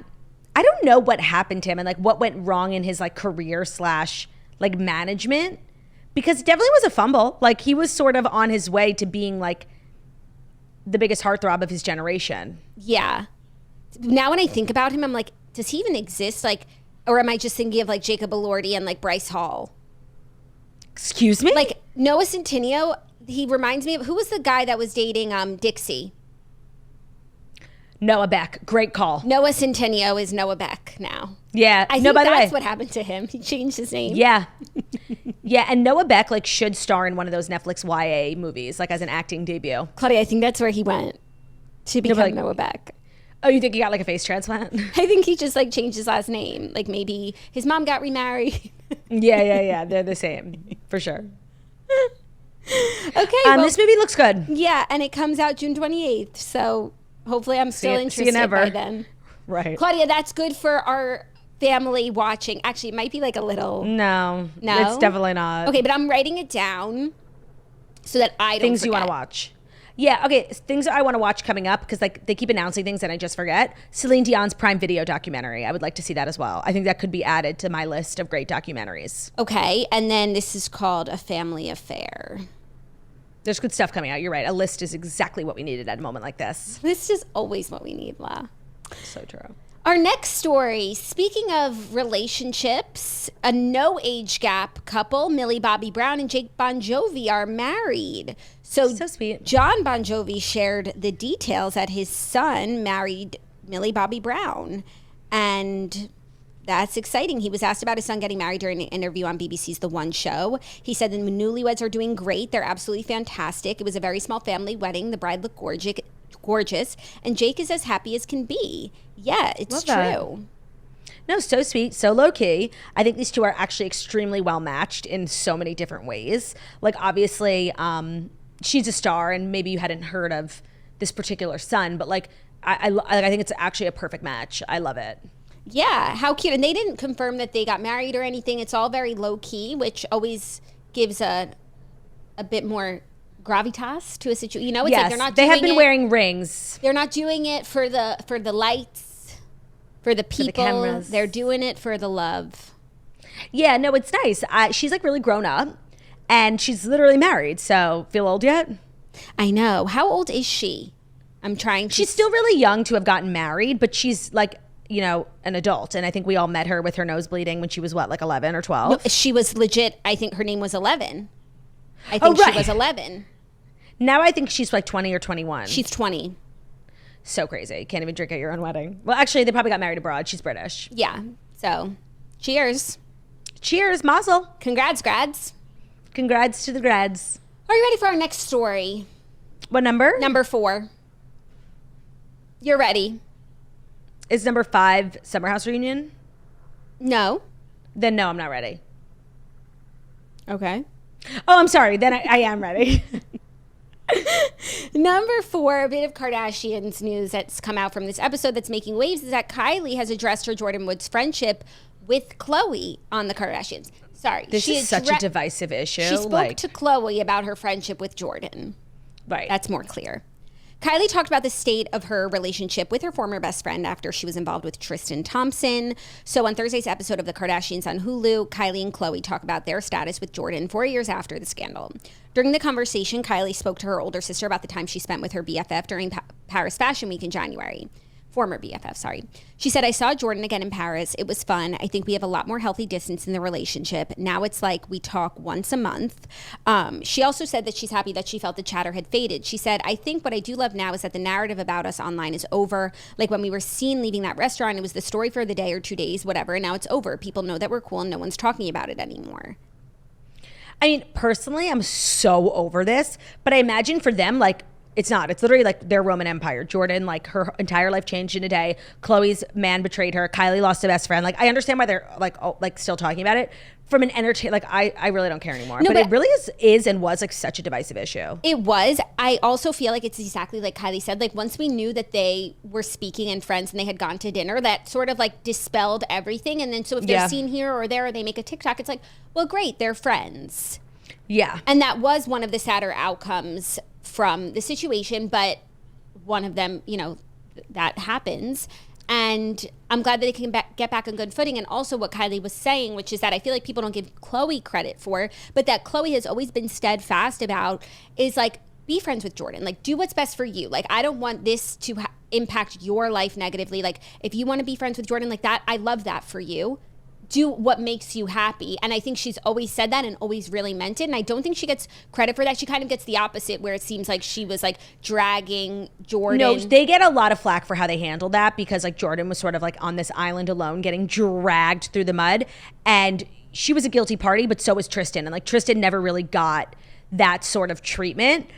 Speaker 2: I don't know what happened to him and like what went wrong in his like career / like management, because it definitely was a fumble. Like, he was sort of on his way to being like the biggest heartthrob of his generation.
Speaker 1: Yeah. Now when I think about him, I'm like, does he even exist? Like, or am I just thinking of like Jacob Elordi and like Bryce Hall?
Speaker 2: Excuse me?
Speaker 1: Like Noah Centineo, he reminds me of, who was the guy that was dating Dixie?
Speaker 2: Noah Beck. Great call.
Speaker 1: Noah Centineo is Noah Beck now.
Speaker 2: Yeah.
Speaker 1: I think that's what happened to him. He changed his name.
Speaker 2: Yeah. Yeah, and Noah Beck like should star in one of those Netflix YA movies, like as an acting debut.
Speaker 1: Claudia, I think that's where he went to become Noah Beck.
Speaker 2: Oh, you think he got like a face transplant?
Speaker 1: I think he just like changed his last name. Like maybe his mom got remarried.
Speaker 2: Yeah. They're the same, for sure.
Speaker 1: Okay.
Speaker 2: This movie looks good.
Speaker 1: Yeah, and it comes out June 28th. So hopefully I'm still interested by then.
Speaker 2: Right.
Speaker 1: Claudia, that's good for our family watching. Actually, it might be like a little...
Speaker 2: No? It's definitely not.
Speaker 1: Okay, but I'm writing it down so that I don't
Speaker 2: Things
Speaker 1: forget.
Speaker 2: you want to watch. Yeah, okay. Things I want to watch coming up, because like they keep announcing things and I just forget. Celine Dion's Prime Video documentary. I would like to see that as well. I think that could be added to my list of great documentaries.
Speaker 1: Okay, and then this is called A Family Affair.
Speaker 2: There's good stuff coming out. You're right. A list is exactly what we needed at a moment like this.
Speaker 1: This is always what we need, La.
Speaker 2: So true.
Speaker 1: Our next story, speaking of relationships, a no age gap couple, Millie Bobby Brown and Jake Bongiovi, are married. So
Speaker 2: sweet.
Speaker 1: John Bongiovi shared the details that his son married Millie Bobby Brown. And that's exciting. He was asked about his son getting married during an interview on BBC's The One Show. He said the newlyweds are doing great. They're absolutely fantastic. It was a very small family wedding. The bride looked gorgeous, and Jake is as happy as can be. Yeah, it's true.
Speaker 2: No, so sweet, so low key. I think these two are actually extremely well matched in so many different ways. Like, obviously, she's a star, and maybe you hadn't heard of this particular son, but like, I think it's actually a perfect match. I love it.
Speaker 1: Yeah, how cute. And they didn't confirm that they got married or anything. It's all very low key, which always gives a bit more gravitas to a situation. You know, it's like they're not doing it.
Speaker 2: They have been wearing rings.
Speaker 1: They're not doing it for the lights, for the people.
Speaker 2: For the cameras.
Speaker 1: They're doing it for the love.
Speaker 2: Yeah, no, it's nice. She's like really grown up, and she's literally married. So, feel old yet?
Speaker 1: I know. How old is she? I'm trying to...
Speaker 2: She's still really young to have gotten married, but she's like, you know, an adult. And I think we all met her with her nose bleeding when she was what, like 11 or 12?
Speaker 1: No, she was legit. I think her name was 11. I think she was 11.
Speaker 2: Now I think she's like 20 or 21.
Speaker 1: She's 20.
Speaker 2: So crazy. Can't even drink at your own wedding. Well, actually, they probably got married abroad. She's British.
Speaker 1: Yeah. So, cheers.
Speaker 2: Cheers, mazel.
Speaker 1: Congrats, grads.
Speaker 2: Congrats to the grads.
Speaker 1: Are you ready for our next story?
Speaker 2: What number?
Speaker 1: Number 4. You're ready.
Speaker 2: Is number 5 Summer House Reunion?
Speaker 1: No.
Speaker 2: Then no, I'm not ready.
Speaker 1: Okay.
Speaker 2: Oh, I'm sorry. Then I am ready.
Speaker 1: Number 4, a bit of Kardashians news that's come out from this episode that's making waves is that Kylie has addressed her Jordyn Woods friendship with Khloe on the Kardashians. Sorry.
Speaker 2: This is such a divisive issue.
Speaker 1: She spoke to Khloe about her friendship with Jordyn.
Speaker 2: Right.
Speaker 1: That's more clear. Kylie talked about the state of her relationship with her former best friend after she was involved with Tristan Thompson. So on Thursday's episode of The Kardashians on Hulu, Kylie and Khloe talk about their status with Jordyn 4 years after the scandal. During the conversation, Kylie spoke to her older sister about the time she spent with her BFF during Paris Fashion Week in January. Former BFF, sorry. She said, I saw Jordyn again in Paris. It was fun. I think we have a lot more healthy distance in the relationship. Now it's like we talk once a month. She also said that she's happy that she felt the chatter had faded. She said, I think what I do love now is that the narrative about us online is over. Like when we were seen leaving that restaurant, it was the story for the day or 2 days, whatever. And now it's over. People know that we're cool and no one's talking about it anymore.
Speaker 2: I mean, personally, I'm so over this. But I imagine for them, like, it's not. It's literally like their Roman Empire. Jordyn, like her entire life changed in a day. Khloe's man betrayed her. Kylie lost a best friend. Like I understand why they're like still talking about it. From an like I really don't care anymore. No, but it really is and was like such a divisive issue.
Speaker 1: It was. I also feel like it's exactly like Kylie said. Like once we knew that they were speaking and friends and they had gone to dinner, that sort of like dispelled everything. And then so if they're seen here or there or they make a TikTok, it's like, well, great, they're friends.
Speaker 2: Yeah.
Speaker 1: And that was one of the sadder outcomes from the situation, but one of them, you know, that happens. And I'm glad that they can get back on good footing. And also what Kylie was saying, which is that I feel like people don't give Khloe credit for, but that Khloe has always been steadfast about is like, be friends with Jordyn. Like, do what's best for you. Like, I don't want this to impact your life negatively. Like, if you want to be friends with Jordyn like that, I love that for you. Do what makes you happy. And I think she's always said that and always really meant it. And I don't think she gets credit for that. She kind of gets the opposite, where it seems like she was like dragging Jordyn.
Speaker 2: No, they get a lot of flack for how they handled that, because like Jordyn was sort of like on this island alone getting dragged through the mud, and she was a guilty party, but so was Tristan. And like Tristan never really got that sort of treatment.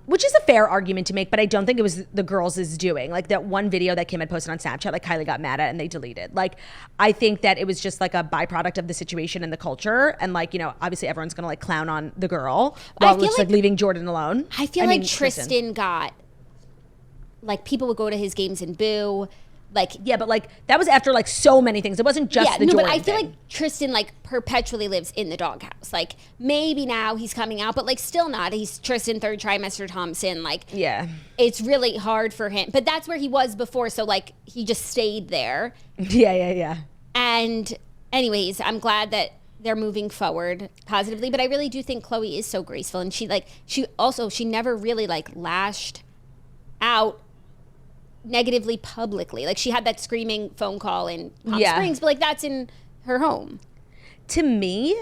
Speaker 2: Which is a fair argument to make, but I don't think it was the girls' doing. Like that one video that Kim had posted on Snapchat, like Kylie got mad at and they deleted. Like, I think that it was just like a byproduct of the situation and the culture. And like, you know, obviously everyone's gonna like clown on the girl while it's like leaving Jordyn alone.
Speaker 1: I feel like Tristan got, like people would go to his games and boo. Like,
Speaker 2: yeah, but like that was after like so many things. It wasn't just the Jordyn
Speaker 1: but I feel
Speaker 2: thing.
Speaker 1: like Tristan like perpetually lives in the doghouse. Like maybe now he's coming out, but like still not. He's Tristan third trimester Thompson. Like,
Speaker 2: yeah,
Speaker 1: it's really hard for him. But that's where he was before, so like he just stayed there.
Speaker 2: Yeah.
Speaker 1: And anyways, I'm glad that they're moving forward positively. But I really do think Khloe is so graceful, and she never really like lashed out negatively publicly. Like she had that screaming phone call in Palm Springs, but like that's in her home.
Speaker 2: To me,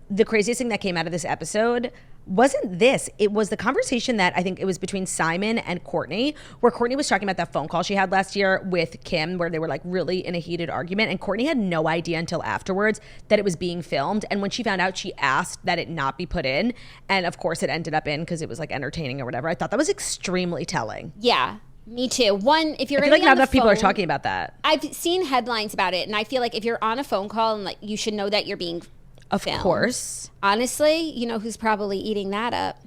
Speaker 2: the craziest thing that came out of this episode wasn't this. It was the conversation that I think it was between Simon and Kourtney, where Kourtney was talking about that phone call she had last year with Kim, where they were like really in a heated argument, and Kourtney had no idea until afterwards that it was being filmed. And when she found out, she asked that it not be put in, and of course it ended up in because it was like entertaining or whatever. I thought that was extremely telling.
Speaker 1: Yeah. Me too. One, if you're
Speaker 2: I feel like not enough people are talking about that.
Speaker 1: I've seen headlines about it, and I feel like if you're on a phone call and like you should know that you're being
Speaker 2: of
Speaker 1: filmed.
Speaker 2: Course.
Speaker 1: Honestly, you know who's probably eating that up?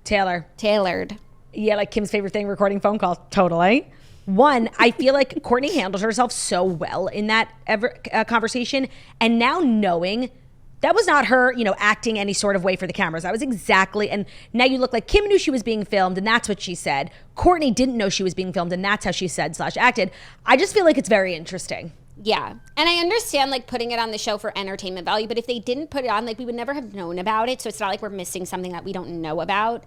Speaker 1: Tailored.
Speaker 2: Yeah, like Kim's favorite thing, recording phone calls. Totally. One, I feel like Kourtney handled herself so well in that conversation, and now knowing that was not her, you know, acting any sort of way for the cameras. That was exactly, and now you look like Kim knew she was being filmed, and that's what she said. Kourtney didn't know she was being filmed, and that's how she said / acted. I just feel like it's very interesting.
Speaker 1: Yeah. And I understand like putting it on the show for entertainment value, but if they didn't put it on, like we would never have known about it. So it's not like we're missing something that we don't know about.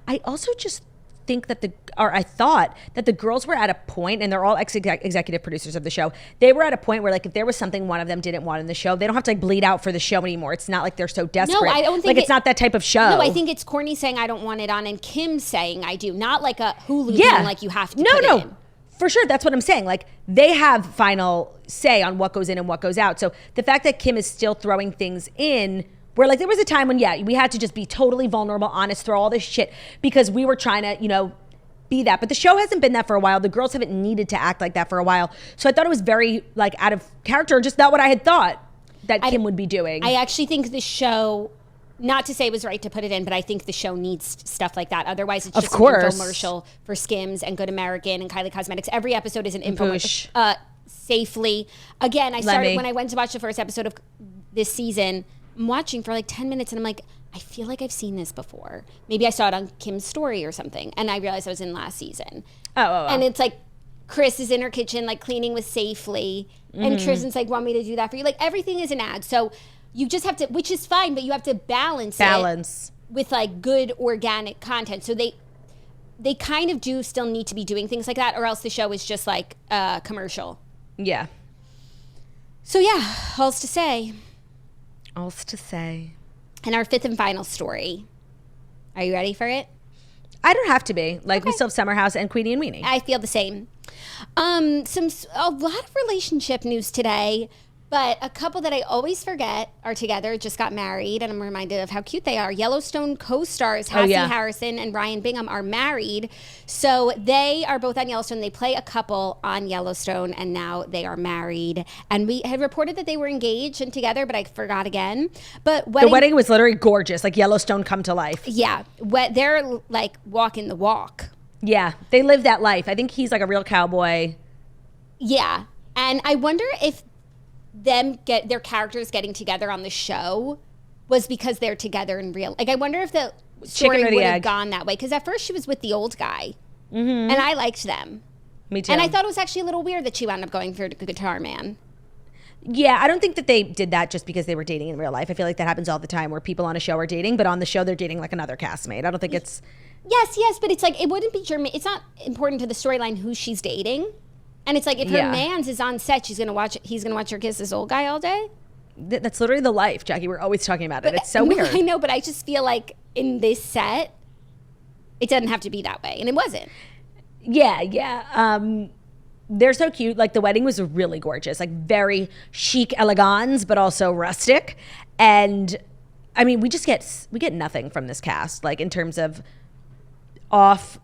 Speaker 2: I also just think that I thought that the girls were at a point, and they're all executive producers of the show. They were at a point where like if there was something one of them didn't want in the show, they don't have to like bleed out for the show anymore. It's not like they're so desperate.
Speaker 1: No, I don't think
Speaker 2: like it's not that type of show.
Speaker 1: No, I think it's Kourtney saying I don't want it on and Kim saying I do, not like a Hulu being like you have to put it in.
Speaker 2: For sure, that's what I'm saying. Like they have final say on what goes in and what goes out. So the fact that Kim is still throwing things in, where like there was a time when we had to just be totally vulnerable, honest, throw all this shit because we were trying to, you know, be that. But the show hasn't been that for a while. The girls haven't needed to act like that for a while. So I thought it was very like out of character, just not what I had thought that Kim would be doing.
Speaker 1: I actually think the show, not to say it was right to put it in, but I think the show needs stuff like that. Otherwise, it's just an infomercial for Skims and Good American and Kylie Cosmetics. Every episode is an infomercial. Safely. Again, when I went to watch the first episode of this season, I'm watching for like 10 minutes and I'm like, I feel like I've seen this before. Maybe I saw it on Kim's story or something. And I realized I was in last season. And it's like, Chris is in her kitchen, like cleaning with Safely. And Tristan's like, want me to do that for you? Like everything is an ad. So you just have to, which is fine, but you have to balance it with like good organic content. So they kind of do still need to be doing things like that, or else the show is just like a commercial.
Speaker 2: Yeah.
Speaker 1: So yeah, all's to say.
Speaker 2: All's to say.
Speaker 1: And our fifth and final story. Are you ready for it?
Speaker 2: I don't have to be. Like, we still have Summer House and Queenie and Weenie.
Speaker 1: I feel the same. A lot of relationship news today, but a couple that I always forget are together, just got married, and I'm reminded of how cute they are. Yellowstone co-stars Hassie Harrison and Ryan Bingham are married. So they are both on Yellowstone. They play a couple on Yellowstone, and now they are married. And we had reported that they were engaged and together, but I forgot again. But
Speaker 2: the wedding was literally gorgeous, like Yellowstone come to life.
Speaker 1: Yeah. They're like walking the walk.
Speaker 2: Yeah, they live that life. I think he's like a real cowboy.
Speaker 1: Yeah. And I wonder if their characters getting together on the show was because they're together in real. Like, I wonder if the story would have gone that way. Because at first she was with the old guy. And I liked them.
Speaker 2: Me too.
Speaker 1: And I thought it was actually a little weird that she wound up going for Guitar Man.
Speaker 2: Yeah, I don't think that they did that just because they were dating in real life. I feel like that happens all the time where people on a show are dating, but on the show they're dating like another castmate. I don't think it's...
Speaker 1: Yes, but it's like, it wouldn't be germane. It's not important to the storyline who she's dating. And it's like, if her man's is on set, he's gonna watch her kiss this old guy all day.
Speaker 2: That's literally the life, Jackie. We're always talking about it. It's so weird.
Speaker 1: I know, but I just feel like in this set, it doesn't have to be that way, and it wasn't.
Speaker 2: Yeah. They're so cute. Like, the wedding was really gorgeous, like very chic elegance, but also rustic. And I mean, we get nothing from this cast, like in terms of off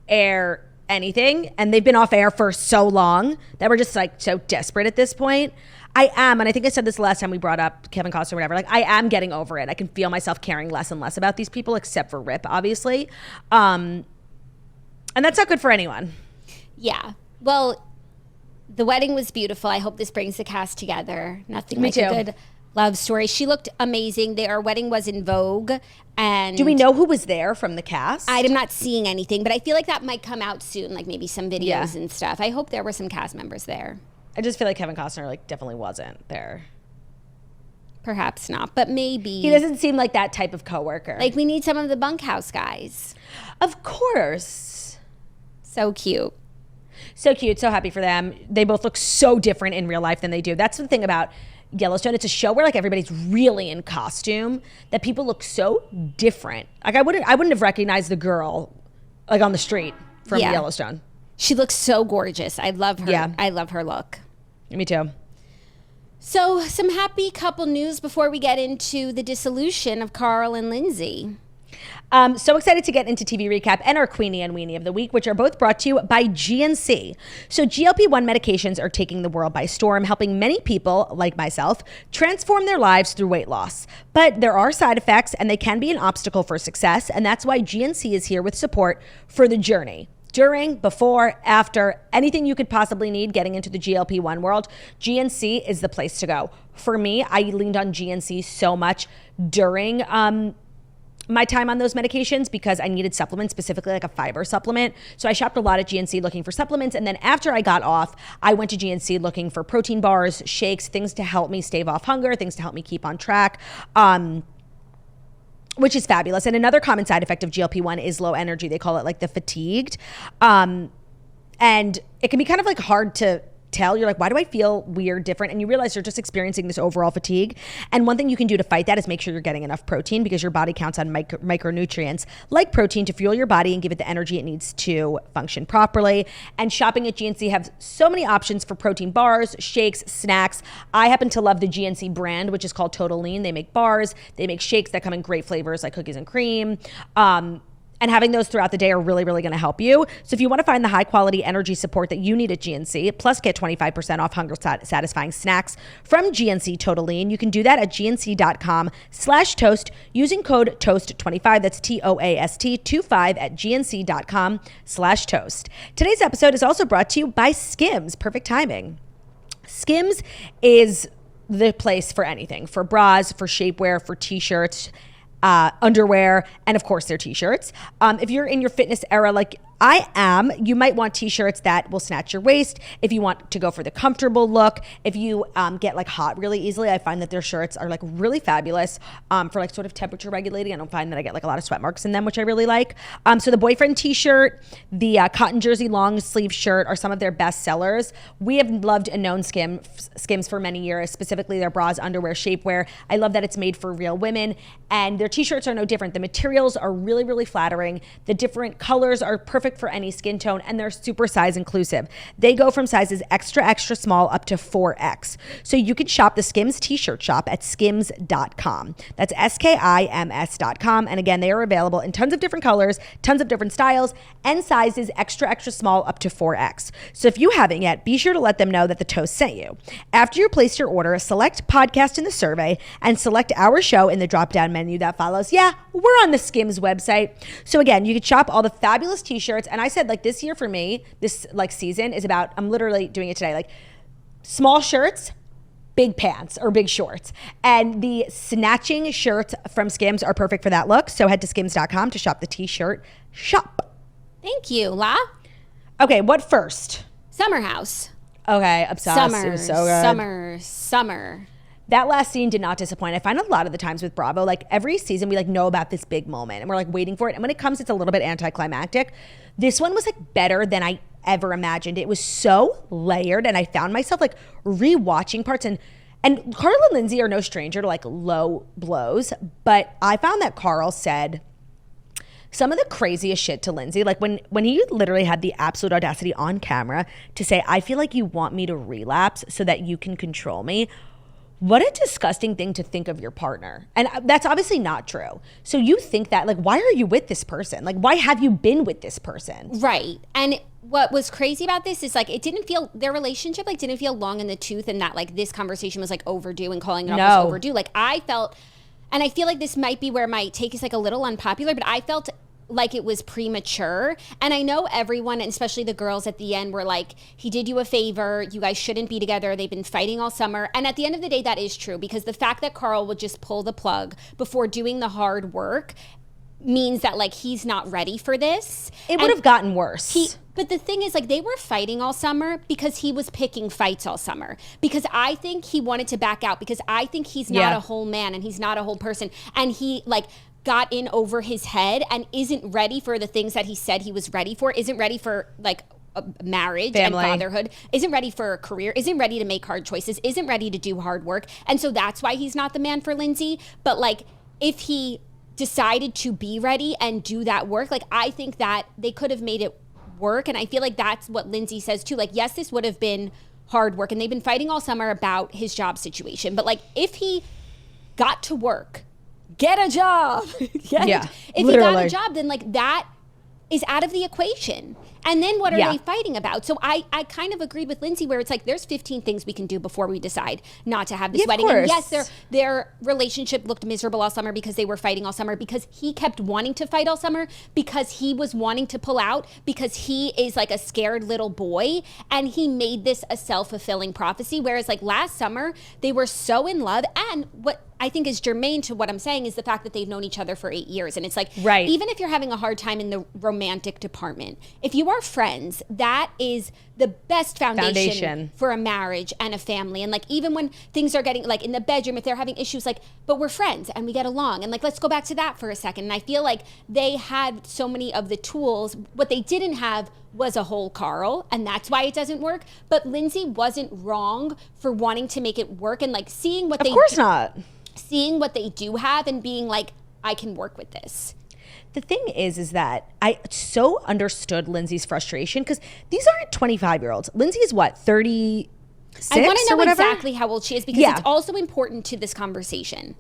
Speaker 2: air anything, and they've been off air for so long that we're just like so desperate at this point. And I think I said this last time we brought up Kevin Costner or whatever, like I am getting over it. I can feel myself caring less and less about these people, except for Rip, obviously. And that's not good for anyone.
Speaker 1: Yeah. Well, the wedding was beautiful. I hope this brings the cast together. Nothing like a good love story. She looked amazing. Their wedding was in Vogue. And
Speaker 2: do we know who was there from the cast?
Speaker 1: I'm not seeing anything, but I feel like that might come out soon, like maybe some videos and stuff. I hope there were some cast members there.
Speaker 2: I just feel like Kevin Costner like definitely wasn't there.
Speaker 1: Perhaps not, but maybe.
Speaker 2: He doesn't seem like that type of coworker.
Speaker 1: Like, we need some of the bunkhouse guys.
Speaker 2: Of course.
Speaker 1: So cute.
Speaker 2: So cute. So happy for them. They both look so different in real life than they do. That's the thing about Yellowstone. It's a show where like everybody's really in costume, that people look so different. Like, I wouldn't have recognized the girl like on the street from Yellowstone.
Speaker 1: She looks so gorgeous. I love her. Yeah. I love her look.
Speaker 2: Me too.
Speaker 1: So, some happy couple news before we get into the dissolution of Carl and Lindsay.
Speaker 2: So excited to get into TV recap and our Queenie and Weenie of the week, which are both brought to you by GNC. So GLP-1 medications are taking the world by storm, helping many people, like myself, transform their lives through weight loss. But there are side effects, and they can be an obstacle for success, and that's why GNC is here with support for the journey. During, before, after, anything you could possibly need getting into the GLP-1 world, GNC is the place to go. For me, I leaned on GNC so much during my time on those medications because I needed supplements, specifically like a fiber supplement. So I shopped a lot at GNC looking for supplements. And then after I got off, I went to GNC looking for protein bars, shakes, things to help me stave off hunger, things to help me keep on track. Which is fabulous. And another common side effect of GLP-1 is low energy. They call it like the fatigued. And it can be kind of like hard to tell. You're like, why do I feel weird, different? And you realize you're just experiencing this overall fatigue. And one thing you can do to fight that is make sure you're getting enough protein, because your body counts on micronutrients like protein to fuel your body and give it the energy it needs to function properly. And shopping at GNC have so many options for protein bars, shakes, snacks. I happen to love the GNC brand, which is called Total Lean. They make bars, they make shakes that come in great flavors like cookies and cream. And having those throughout the day are really, really going to help you. So if you want to find the high quality energy support that you need at GNC, plus get 25% off hunger satisfying snacks from GNC Totaline, you can do that at gnc.com/toast using code TOAST25. That's TOAST25 at gnc.com/toast. Today's episode is also brought to you by Skims. Perfect timing. Skims is the place for anything, for bras, for shapewear, for t-shirts, underwear, and of course their t-shirts. If you're in your fitness era like I am, you might want t-shirts that will snatch your waist. If you want to go for the comfortable look, if you get like hot really easily, I find that their shirts are like really fabulous for like sort of temperature regulating. I don't find that I get like a lot of sweat marks in them, which I really like. So the boyfriend t-shirt, the cotton jersey long sleeve shirt are some of their best sellers. We have loved and known Skims for many years, specifically their bras, underwear, shapewear. I love that it's made for real women, and their t-shirts are no different. The materials are really, really flattering. The different colors are perfect for any skin tone, and they're super size inclusive. They go from sizes extra, extra small up to 4X. So you can shop the Skims t-shirt shop at skims.com. That's SKIMS.com. And again, they are available in tons of different colors, tons of different styles, and sizes extra, extra small up to 4X. So if you haven't yet, be sure to let them know that the Toast sent you. After you place your order, select podcast in the survey and select our show in the drop-down menu that follows. Yeah, we're on the Skims website. So again, you can shop all the fabulous t-shirts. And I said, like, this year for me, this like season is about, I'm literally doing it today, like small shirts, big pants or big shorts. And the snatching shirts from Skims are perfect for that look. So head to skims.com to shop the t-shirt shop.
Speaker 1: Thank you, La.
Speaker 2: Okay, what first?
Speaker 1: Summer House.
Speaker 2: Okay, obsessed. It was so good.
Speaker 1: Summer.
Speaker 2: That last scene did not disappoint. I find a lot of the times with Bravo, like every season we like know about this big moment and we're like waiting for it. And when it comes, it's a little bit anticlimactic. This one was like better than I ever imagined. It was so layered, and I found myself like rewatching parts. And Carl and Lindsay are no stranger to like low blows, but I found that Carl said some of the craziest shit to Lindsay. Like when he literally had the absolute audacity on camera to say, I feel like you want me to relapse so that you can control me. What a disgusting thing to think of your partner. And that's obviously not true. So you think that, like, why are you with this person? Like, why have you been with this person?
Speaker 1: Right. And what was crazy about this is like, it didn't feel, their relationship like didn't feel long in the tooth, and that like this conversation was like overdue, and calling it off was overdue. Like I felt, and I feel like this might be where my take is like a little unpopular, but I felt like it was premature. And I know everyone, and especially the girls at the end, were like, he did you a favor, you guys shouldn't be together, they've been fighting all summer. And at the end of the day, that is true, because the fact that Carl would just pull the plug before doing the hard work means that like he's not ready for this.
Speaker 2: It would have gotten worse.
Speaker 1: But the thing is, like, they were fighting all summer because he was picking fights all summer, because I think he wanted to back out, because I think he's not a whole man and he's not a whole person, and he like got in over his head and isn't ready for the things that he said he was ready for, isn't ready for like a marriage, family, and fatherhood, isn't ready for a career, isn't ready to make hard choices, isn't ready to do hard work. And so that's why he's not the man for Lindsay. But like, if he decided to be ready and do that work, like I think that they could have made it work. And I feel like that's what Lindsay says too. Like, yes, this would have been hard work, and they've been fighting all summer about his job situation. But like, if he got to work, get a job. If literally. He got a job, then like that is out of the equation. And then what are they fighting about? So I kind of agreed with Lindsay, where it's like, there's 15 things we can do before we decide not to have this wedding. And yes, their relationship looked miserable all summer because they were fighting all summer, because he kept wanting to fight all summer, because he was wanting to pull out, because he is like a scared little boy, and he made this a self-fulfilling prophecy. Whereas like last summer, they were so in love. And what I think is germane to what I'm saying is the fact that they've known each other for 8 years. And it's like, even if you're having a hard time in the romantic department, if you are friends, that is the best foundation for a marriage and a family. And like, even when things are getting like in the bedroom, if they're having issues, like, but we're friends and we get along, and like, let's go back to that for a second. And I feel like they had so many of the tools. What they didn't have was a whole Carl, and that's why it doesn't work. But Lindsay wasn't wrong for wanting to make it work, and like seeing what seeing what they do have and being like, I can work with this.
Speaker 2: The thing is that I so understood Lindsay's frustration, because these aren't 25-year-olds. Lindsay is what, 36
Speaker 1: I want to know
Speaker 2: exactly
Speaker 1: how old she is, because it's also important to this conversation.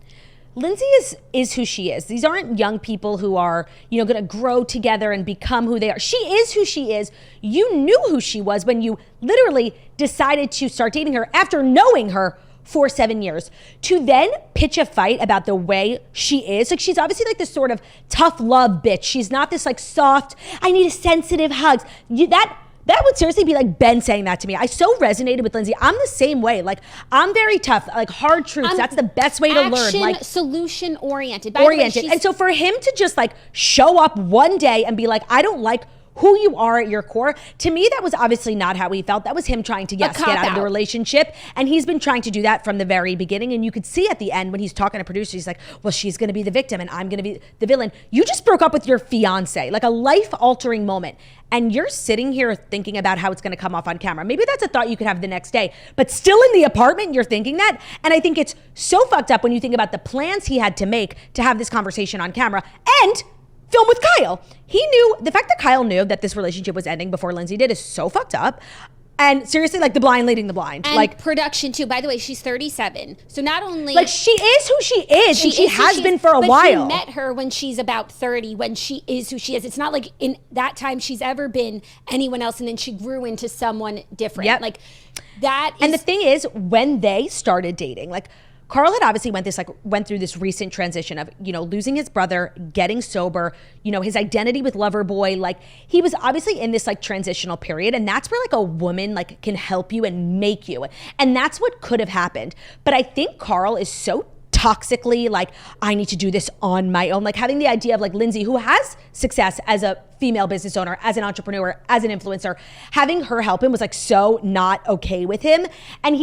Speaker 2: Lindsay is who she is. These aren't young people who are, going to grow together and become who they are. She is who she is. You knew who she was when you literally decided to start dating her after knowing her for 7 years. To then pitch a fight about the way she is, like she's obviously like this sort of tough love bitch. She's not this like soft, I need a sensitive hugs. That would seriously be like Ben saying that to me. I so resonated with Lindsay. I'm the same way. Like, I'm very tough. Like, hard truths. That's the best way to learn. Like,
Speaker 1: solution oriented.
Speaker 2: And so for him to just like show up one day and be like, I don't like who you are at your core, to me, that was obviously not how he felt. That was him trying to, get out of the relationship. And he's been trying to do that from the very beginning. And you could see at the end when he's talking to producers, he's like, well, she's going to be the victim and I'm going to be the villain. You just broke up with your fiance, like a life-altering moment. And you're sitting here thinking about how it's going to come off on camera. Maybe that's a thought you could have the next day, but still in the apartment, you're thinking that. And I think it's so fucked up when you think about the plans he had to make to have this conversation on camera and film with Kyle. He knew, the fact that Kyle knew that this relationship was ending before Lindsay did is so fucked up. And seriously, like the blind leading the blind.
Speaker 1: And
Speaker 2: like
Speaker 1: production too. By the way, she's 37. So not only
Speaker 2: like she is who she is, and she has been for a while.
Speaker 1: But he met her when she's about 30, when she is who she is. It's not like in that time she's ever been anyone else, and then she grew into someone different.
Speaker 2: Yep.
Speaker 1: Like that is,
Speaker 2: and the thing is, when they started dating, like Carl had obviously went through this recent transition of, losing his brother, getting sober, his identity with Loverboy. Like he was obviously in this like transitional period, and that's where like a woman like can help you and make you. And that's what could have happened. But I think Carl is so toxically like, I need to do this on my own. Like having the idea of like Lindsay, who has success as a female business owner, as an entrepreneur, as an influencer, having her help him was like so not okay with him. And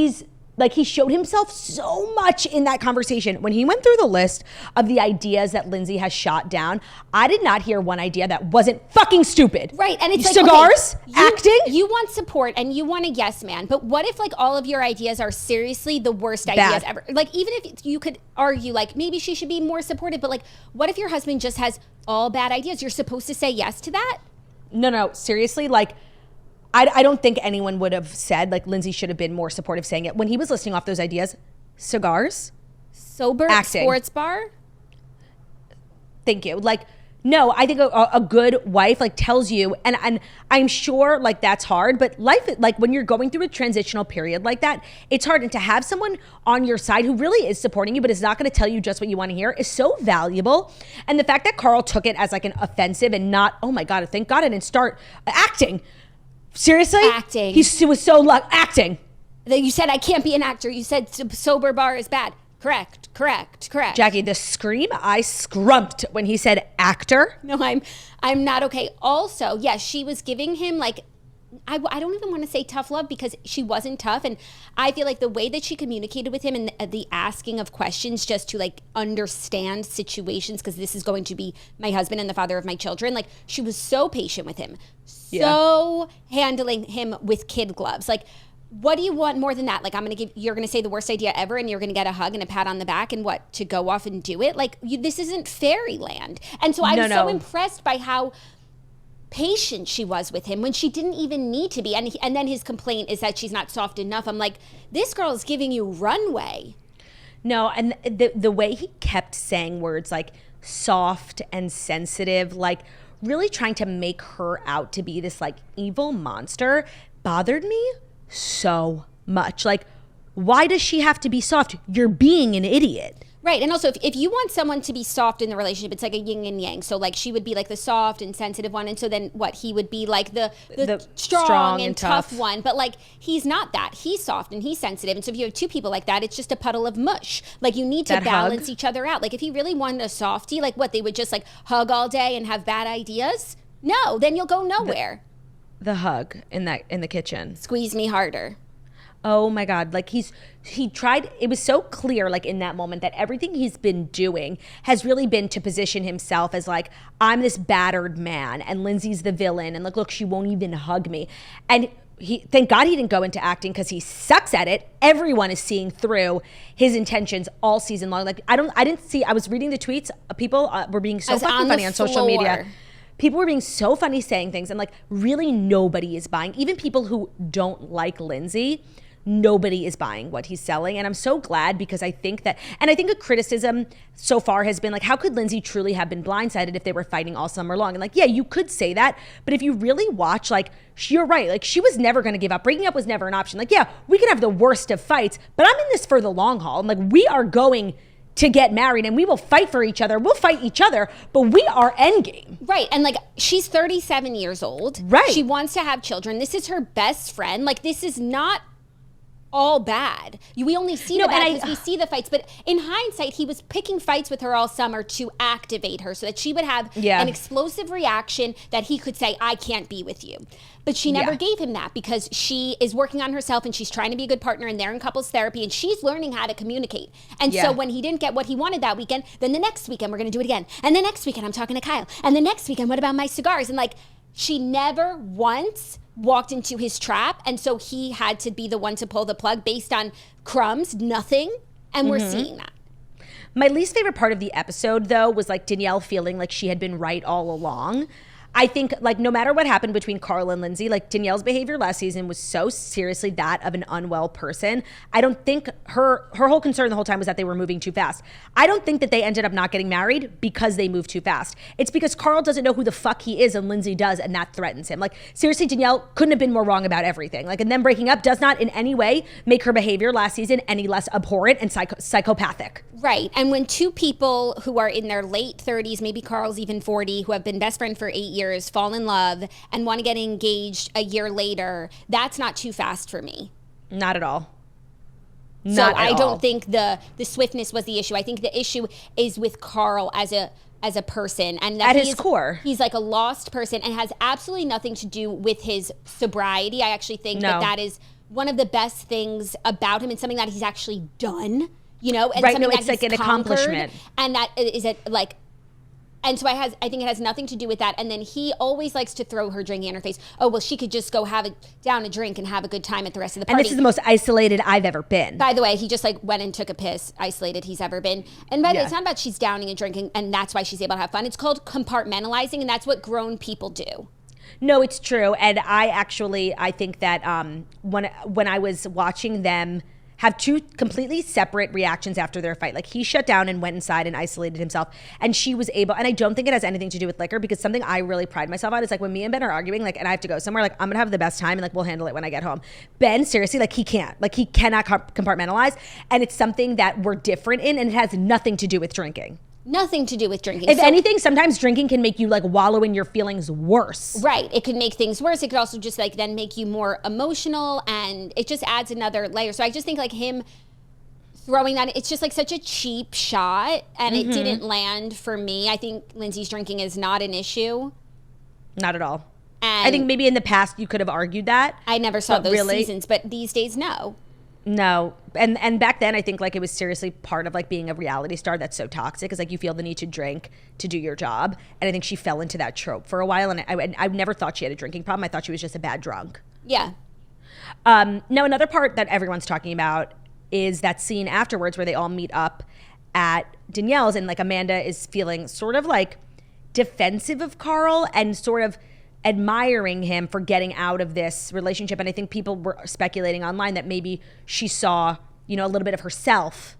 Speaker 2: he showed himself so much in that conversation. When he went through the list of the ideas that Lindsay has shot down, I did not hear one idea that wasn't fucking stupid.
Speaker 1: Right, and it's like,
Speaker 2: cigars, acting.
Speaker 1: You want support and you want a yes man, but what if like all of your ideas are seriously the worst ideas ever? Like even if you could argue like maybe she should be more supportive, but like what if your husband just has all bad ideas? You're supposed to say yes to that?
Speaker 2: No, seriously, like I don't think anyone would have said, like, Lindsay should have been more supportive saying it. When he was listing off those ideas, cigars,
Speaker 1: sober,
Speaker 2: acting,
Speaker 1: sports bar.
Speaker 2: Thank you. Like, no, I think a good wife, like, tells you, and I'm sure, like, that's hard, but life, like, when you're going through a transitional period like that, it's hard. And to have someone on your side who really is supporting you, but is not going to tell you just what you want to hear is so valuable. And the fact that Carl took it as, like, an offensive and not, oh, my God, thank God I didn't start acting. Seriously?
Speaker 1: Acting.
Speaker 2: He was so acting.
Speaker 1: You said I can't be an actor. You said sober bar is bad. Correct.
Speaker 2: Jackie, the scream I scrumped when he said actor.
Speaker 1: No, I'm not okay. Also, yes, she was giving him like, I don't even want to say tough love because she wasn't tough. And I feel like the way that she communicated with him and the asking of questions just to like understand situations, because this is going to be my husband and the father of my children. Like she was so patient with him, so handling him with kid gloves. Like, what do you want more than that? Like, you're going to say the worst idea ever and you're going to get a hug and a pat on the back and what, to go off and do it? Like, this isn't fairyland. And so I was so impressed by how patient she was with him when she didn't even need to be. And then his complaint is that she's not soft enough. I'm like, this girl is giving you runway.
Speaker 2: No, and the way he kept saying words like soft and sensitive, like really trying to make her out to be this like evil monster bothered me so much. Like, why does she have to be soft? You're being an idiot.
Speaker 1: Right. And also, if you want someone to be soft in the relationship, it's like a yin and yang. So, like, she would be like the soft and sensitive one. And so then what? He would be like the strong and tough one. But, like, he's not that. He's soft and he's sensitive. And so if you have two people like that, it's just a puddle of mush. Like, you need to balance each other out. Like, if he really wanted a softie, like, what? They would just, like, hug all day and have bad ideas? No. Then you'll go nowhere.
Speaker 2: The hug in the kitchen.
Speaker 1: Squeeze me harder.
Speaker 2: Oh my God. Like he tried, it was so clear like in that moment that everything he's been doing has really been to position himself as like, I'm this battered man and Lindsay's the villain and like, look, she won't even hug me. And thank God he didn't go into acting because he sucks at it. Everyone is seeing through his intentions all season long. Like I was reading the tweets. People were being so fucking funny on social media. People were being so funny saying things and like really nobody is buying. Even people who don't like Lindsay, nobody is buying what he's selling. And I'm so glad, because I think that, and I think a criticism so far has been like, how could Lindsay truly have been blindsided if they were fighting all summer long? And like, yeah, you could say that, but if you really watch, like, you're right. Like, she was never going to give up. Breaking up was never an option. Like, yeah, we can have the worst of fights, but I'm in this for the long haul. I'm like, we are going to get married and we will fight for each other. We'll fight each other, but we are endgame.
Speaker 1: Right. And like, she's 37 years old.
Speaker 2: Right.
Speaker 1: She wants to have children. This is her best friend. Like, this is not all bad. We only see the bad because we see the fights. But in hindsight, he was picking fights with her all summer to activate her so that she would have an explosive reaction that he could say, I can't be with you. But she never gave him that, because she is working on herself and she's trying to be a good partner, and they're in couples therapy and she's learning how to communicate. And so when he didn't get what he wanted that weekend, then the next weekend we're going to do it again. And the next weekend I'm talking to Kyle. And the next weekend, what about my cigars? And like, she never once walked into his trap, and so he had to be the one to pull the plug based on crumbs, nothing, and we're seeing that.
Speaker 2: My least favorite part of the episode, though, was like Danielle feeling like she had been right all along. I think, like, no matter what happened between Carl and Lindsay, like, Danielle's behavior last season was so seriously that of an unwell person. I don't think her whole concern the whole time was that they were moving too fast. I don't think that they ended up not getting married because they moved too fast. It's because Carl doesn't know who the fuck he is and Lindsay does, and that threatens him. Like, seriously, Danielle couldn't have been more wrong about everything. Like, and them breaking up does not in any way make her behavior last season any less abhorrent and psychopathic.
Speaker 1: Right. And when two people who are in their late 30s, maybe Carl's even 40, who have been best friends for 8 years, fall in love and want to get engaged a year later, that's not too fast for me.
Speaker 2: Not at all.
Speaker 1: So I don't think the swiftness was the issue. I think the issue is with Carl as a person, and that
Speaker 2: at his core,
Speaker 1: he's like a lost person, and has absolutely nothing to do with his sobriety. I actually think that is one of the best things about him, and something that he's actually done. You know, and
Speaker 2: right? No, it's like an accomplishment,
Speaker 1: and that is it. Like, and so I think it has nothing to do with that. And then he always likes to throw her drinking in her face. Oh, well, she could just go down a drink and have a good time at the rest of the party.
Speaker 2: And this is the most isolated I've ever been.
Speaker 1: By the way, he just like went and took a piss, isolated he's ever been. And by the way, it's not about she's downing and drinking, and that's why she's able to have fun. It's called compartmentalizing, and that's what grown people do.
Speaker 2: No, it's true. And I think that when I was watching them have two completely separate reactions after their fight. Like, he shut down and went inside and isolated himself, and she was able, and I don't think it has anything to do with liquor, because something I really pride myself on is like when me and Ben are arguing, like, and I have to go somewhere, like, I'm gonna have the best time and like we'll handle it when I get home. Ben, seriously, like, he cannot compartmentalize, and it's something that we're different in, and it has nothing to do with drinking.
Speaker 1: Nothing to do with drinking.
Speaker 2: If anything, sometimes drinking can make you like wallow in your feelings worse.
Speaker 1: Right. It could make things worse. It could also just like then make you more emotional, and it just adds another layer. So I just think like him throwing that, it's just like such a cheap shot, and it didn't land for me. I think Lindsay's drinking is not an issue.
Speaker 2: Not at all.
Speaker 1: And
Speaker 2: I think maybe in the past you could have argued that.
Speaker 1: I never saw those seasons, but these days, no.
Speaker 2: No. And back then, I think like it was seriously part of like being a reality star that's so toxic, is like you feel the need to drink to do your job. And I think she fell into that trope for a while. And I never thought she had a drinking problem. I thought she was just a bad drunk.
Speaker 1: Yeah.
Speaker 2: Now, another part that everyone's talking about is that scene afterwards where they all meet up at Danielle's, and like Amanda is feeling sort of like defensive of Carl and sort of admiring him for getting out of this relationship. And I think people were speculating online that maybe she saw, you know, a little bit of herself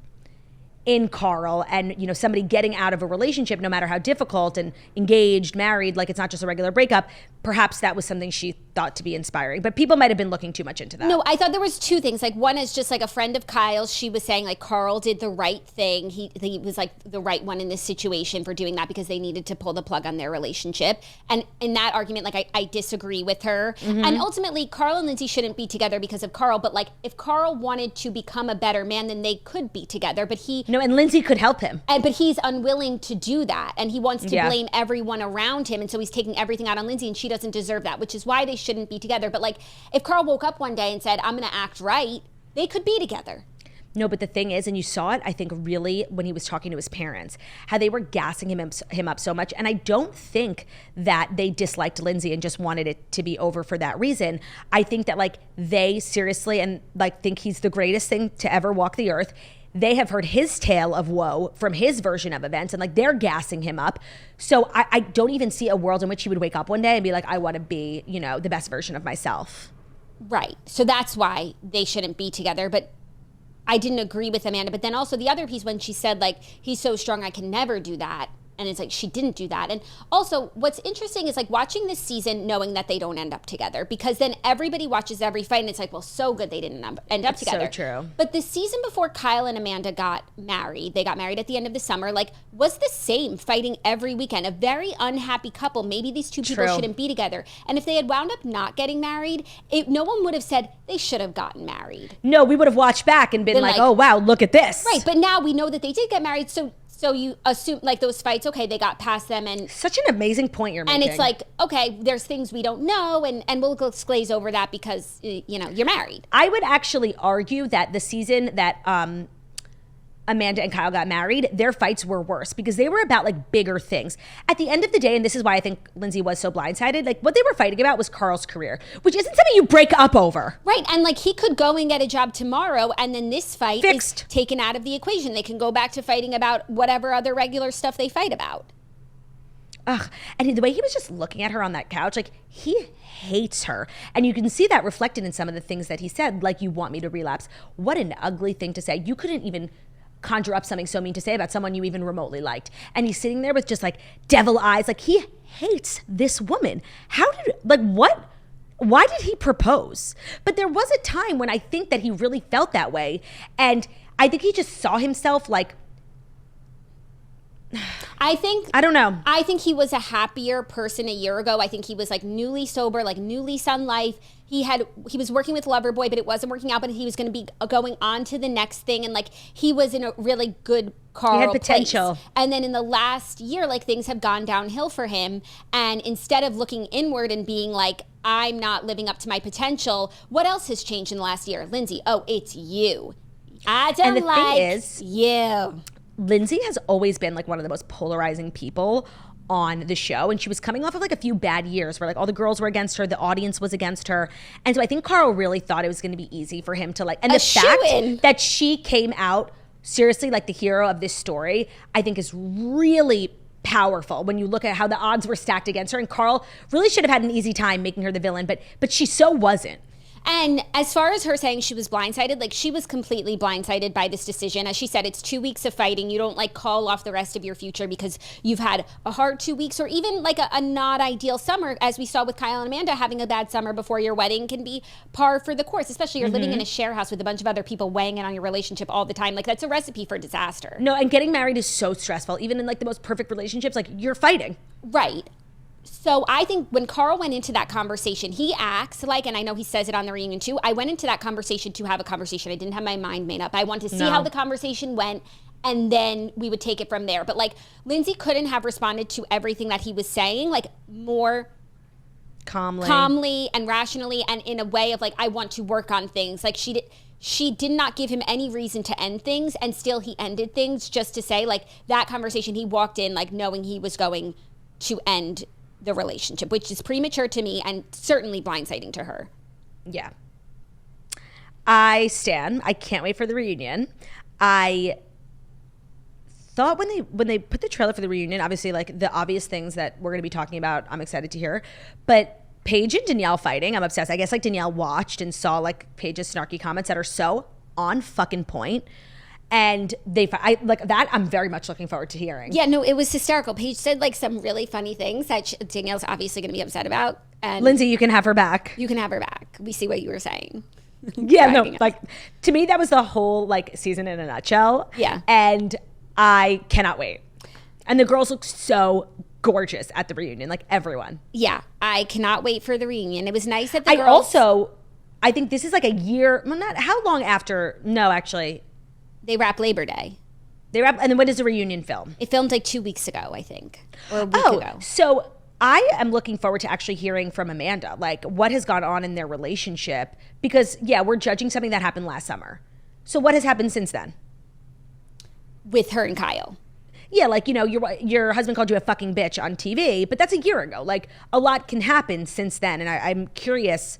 Speaker 2: in Carl, and, you know, somebody getting out of a relationship, no matter how difficult, and engaged, married, like it's not just a regular breakup. Perhaps that was something she thought to be inspiring, but people might have been looking too much into that.
Speaker 1: No, I thought there was two things. Like, one is just like a friend of Kyle's, she was saying like Carl did the right thing. He was like the right one in this situation for doing that, because they needed to pull the plug on their relationship. And in that argument, like I disagree with her. And ultimately, Carl and Lindsay shouldn't be together because of Carl. But like, if Carl wanted to become a better man, then they could be together. But
Speaker 2: no, and Lindsay could help him.
Speaker 1: But he's unwilling to do that, and he wants to blame everyone around him, and so he's taking everything out on Lindsay, and she doesn't deserve that, which is why they shouldn't be together. But like, if Carl woke up one day and said, I'm going to act right, they could be together.
Speaker 2: No, but the thing is, and you saw it, I think, really when he was talking to his parents, how they were gassing him up so much. And I don't think that they disliked Lindsay and just wanted it to be over for that reason. I think that like they seriously and like think he's the greatest thing to ever walk the earth. They have heard his tale of woe from his version of events, and like they're gassing him up. So I don't even see a world in which he would wake up one day and be like, I want to be, you know, the best version of myself.
Speaker 1: Right. So that's why they shouldn't be together. But I didn't agree with Amanda. But then also the other piece when she said, like, he's so strong, I can never do that. And it's like, she didn't do that. And also what's interesting is like watching this season knowing that they don't end up together, because then everybody watches every fight and it's like, well, so good they didn't end up together.
Speaker 2: So true.
Speaker 1: But the season before Kyle and Amanda got married, they got married at the end of the summer, like was the same, fighting every weekend. A very unhappy couple. Maybe these two people shouldn't be together. And if they had wound up not getting married, no one would have said they should have gotten married.
Speaker 2: No, we would have watched back and been like, oh, wow, look at this.
Speaker 1: Right. But now we know that they did get married. So you assume like those fights, okay, they got past them, and
Speaker 2: such an amazing point you're making.
Speaker 1: And it's like, okay, there's things we don't know, and we'll glaze over that because you're married.
Speaker 2: I would actually argue that the season that Amanda and Kyle got married, their fights were worse because they were about like bigger things. At the end of the day, and this is why I think Lindsay was so blindsided, like what they were fighting about was Carl's career, which isn't something you break up over.
Speaker 1: Right, and like he could go and get a job tomorrow, and then this fight
Speaker 2: Fixed.
Speaker 1: is taken out of the equation. They can go back to fighting about whatever other regular stuff they fight about.
Speaker 2: Ugh. And the way he was just looking at her on that couch, like he hates her. And you can see that reflected in some of the things that he said, like, you want me to relapse. What an ugly thing to say. You couldn't even conjure up something so mean to say about someone you even remotely liked. And he's sitting there with just like devil eyes. Like he hates this woman. Why did he propose? But there was a time when I think that he really felt that way. And I think he just saw himself like, I don't know.
Speaker 1: I think he was a happier person a year ago. I think he was like newly sober, like new lease on life. He was working with Loverboy, but it wasn't working out, but he was going to be going on to the next thing. And like, he was in a really good Carl
Speaker 2: He had potential.
Speaker 1: place. And then in the last year, like things have gone downhill for him. And instead of looking inward and being like, I'm not living up to my potential, what else has changed in the last year? Lindsay, oh, it's you. I don't
Speaker 2: and the
Speaker 1: like
Speaker 2: thing is,
Speaker 1: you.
Speaker 2: Lindsay has always been like one of the most polarizing people on the show, and she was coming off of like a few bad years where like all the girls were against her, the audience was against her, and so I think Carl really thought it was going to be easy for him to like, and the fact that she came out seriously like the hero of this story, I think is really powerful when you look at how the odds were stacked against her, and Carl really should have had an easy time making her the villain, but she so wasn't.
Speaker 1: And as far as her saying she was blindsided, like she was completely blindsided by this decision. As she said, it's 2 weeks of fighting. You don't like call off the rest of your future because you've had a hard 2 weeks, or even like a not ideal summer, as we saw with Kyle and Amanda. Having a bad summer before your wedding can be par for the course, especially you're living in a share house with a bunch of other people weighing in on your relationship all the time. Like that's a recipe for disaster.
Speaker 2: No, and getting married is so stressful. Even in like the most perfect relationships, like you're fighting.
Speaker 1: Right. So I think when Carl went into that conversation, he acts like, and I know he says it on the reunion too, I went into that conversation to have a conversation. I didn't have my mind made up. I wanted to see how the conversation went, and then we would take it from there. But like Lindsay couldn't have responded to everything that he was saying, like more calmly and rationally, and in a way of like, I want to work on things. Like she did not give him any reason to end things, and still he ended things just to say like that conversation. He walked in like knowing he was going to end the relationship, which is premature to me and certainly blindsiding to her.
Speaker 2: Yeah. I can't wait for the reunion. I thought when they put the trailer for the reunion, obviously like the obvious things that we're going to be talking about, I'm excited to hear. But Paige and Danielle fighting, I'm obsessed. I guess like Danielle watched and saw like Paige's snarky comments that are so on fucking point. And I like that. I'm very much looking forward to hearing.
Speaker 1: Yeah, no, it was hysterical. Paige said like some really funny things that Danielle's obviously going to be upset about. And
Speaker 2: Lindsay, you can have her back.
Speaker 1: You can have her back. We see what you were saying.
Speaker 2: Yeah, no, like to me that was the whole like season in a nutshell.
Speaker 1: Yeah,
Speaker 2: and I cannot wait. And the girls look so gorgeous at the reunion, like everyone.
Speaker 1: Yeah, I cannot wait for the reunion. It was nice that the girls.
Speaker 2: I think this is like a year. Well, not how long after? No, actually.
Speaker 1: They wrap Labor Day.
Speaker 2: And then when does the reunion film?
Speaker 1: It filmed like 2 weeks ago, I think. Or a week ago.
Speaker 2: So I am looking forward to actually hearing from Amanda, like what has gone on in their relationship. Because, yeah, we're judging something that happened last summer. So what has happened since then?
Speaker 1: With her and Kyle.
Speaker 2: Yeah, like, you know, your husband called you a fucking bitch on TV, but that's a year ago. Like, a lot can happen since then. And I'm curious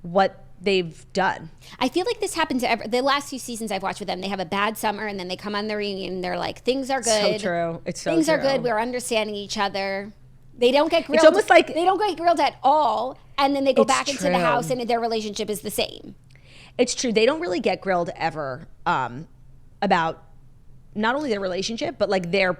Speaker 2: what they've done.
Speaker 1: I feel like this happened to the last few seasons I've watched with them. They have a bad summer and then they come on the reunion and they're like, things are good.
Speaker 2: So true. It's so
Speaker 1: things
Speaker 2: true.
Speaker 1: Are good. We're understanding each other. They don't get grilled.
Speaker 2: It's almost like
Speaker 1: they don't get grilled at all. and then they go
Speaker 2: It's
Speaker 1: back into the
Speaker 2: true.
Speaker 1: house and their relationship is the same.
Speaker 2: It's true. They don't really get grilled ever about not only their relationship, but like their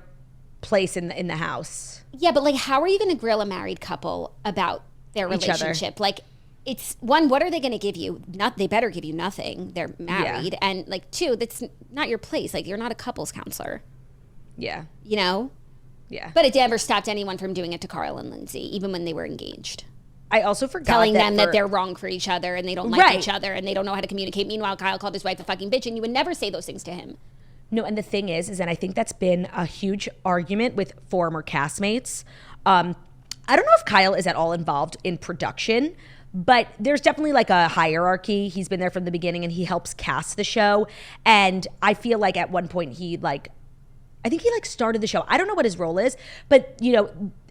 Speaker 2: place in the house.
Speaker 1: Yeah, but like, how are you going to grill a married couple about their
Speaker 2: Each other.
Speaker 1: relationship? Like, it's one, what are they going to give you? They better give you nothing. They're married.
Speaker 2: Yeah.
Speaker 1: And like, two, that's not your place. Like, you're not a couples counselor.
Speaker 2: Yeah.
Speaker 1: You know?
Speaker 2: Yeah.
Speaker 1: But it never stopped anyone from doing it to Carl and Lindsay, even when they were engaged.
Speaker 2: I also forgot
Speaker 1: Telling
Speaker 2: that
Speaker 1: them that they're wrong for each other and they don't like
Speaker 2: Right.
Speaker 1: each other and they don't know how to communicate. Meanwhile, Kyle called his wife a fucking bitch, and you would never say those things to him.
Speaker 2: No, and the thing is, and I think that's been a huge argument with former castmates. I don't know if Kyle is at all involved in production, but there's definitely like a hierarchy. He's been there from the beginning and he helps cast the show. And I feel like at one point I think he started the show. I don't know what his role is, but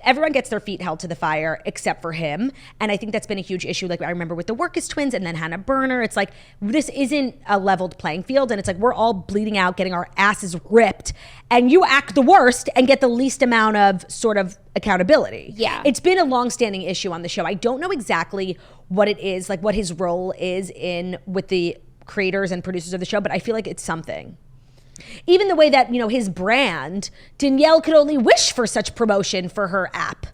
Speaker 2: everyone gets their feet held to the fire except for him. And I think that's been a huge issue. Like I remember with the Workus twins and then Hannah Berner, it's like, this isn't a leveled playing field. And it's like, we're all bleeding out, getting our asses ripped, and you act the worst and get the least amount of sort of accountability.
Speaker 1: Yeah.
Speaker 2: It's been a longstanding issue on the show. I don't know exactly what it is, like what his role is with the creators and producers of the show, but I feel like it's something. Even the way that, his brand, Danielle could only wish for such promotion for her app.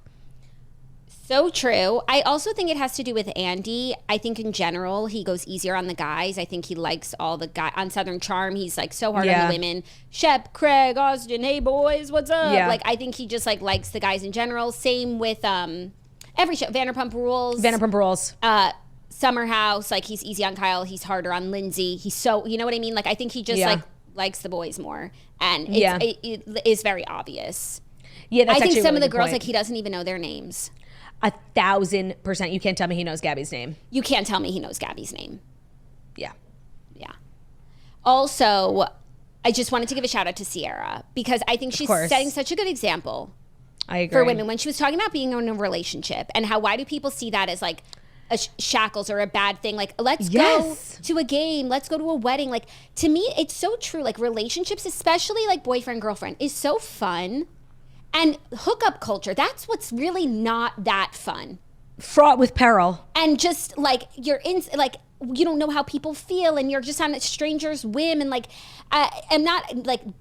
Speaker 1: So true. I also think it has to do with Andy. I think in general, he goes easier on the guys. I think he likes all the guys. On Southern Charm, he's like so hard on the women. Shep, Craig, Austin, hey boys, what's up?
Speaker 2: Yeah.
Speaker 1: Like, I think he just likes the guys in general. Same with every show. Vanderpump Rules. Summer House, he's easy on Kyle. He's harder on Lindsay. He's so, you know what I mean? I think he just likes the boys more, and it is very obvious.
Speaker 2: Yeah, that's
Speaker 1: I think
Speaker 2: actually
Speaker 1: some
Speaker 2: a
Speaker 1: of
Speaker 2: really
Speaker 1: the girls
Speaker 2: good point.
Speaker 1: he doesn't even know their names.
Speaker 2: 1,000%. You can't tell me he knows Gabby's name.
Speaker 1: You can't tell me he knows Gabby's name.
Speaker 2: Yeah.
Speaker 1: Also, I just wanted to give a shout out to Sierra because I think she's setting such a good example.
Speaker 2: I agree.
Speaker 1: For women when she was talking about being in a relationship and why do people see that as like a shackles or a bad thing? Like, let's go to a game, let's go to a wedding. Like, to me, it's so true. Like, relationships, especially like boyfriend, girlfriend, is so fun. And hookup culture, that's what's really not that fun.
Speaker 2: Fraught with peril.
Speaker 1: And just you're in, you don't know how people feel and you're just on a stranger's whim. And I'm not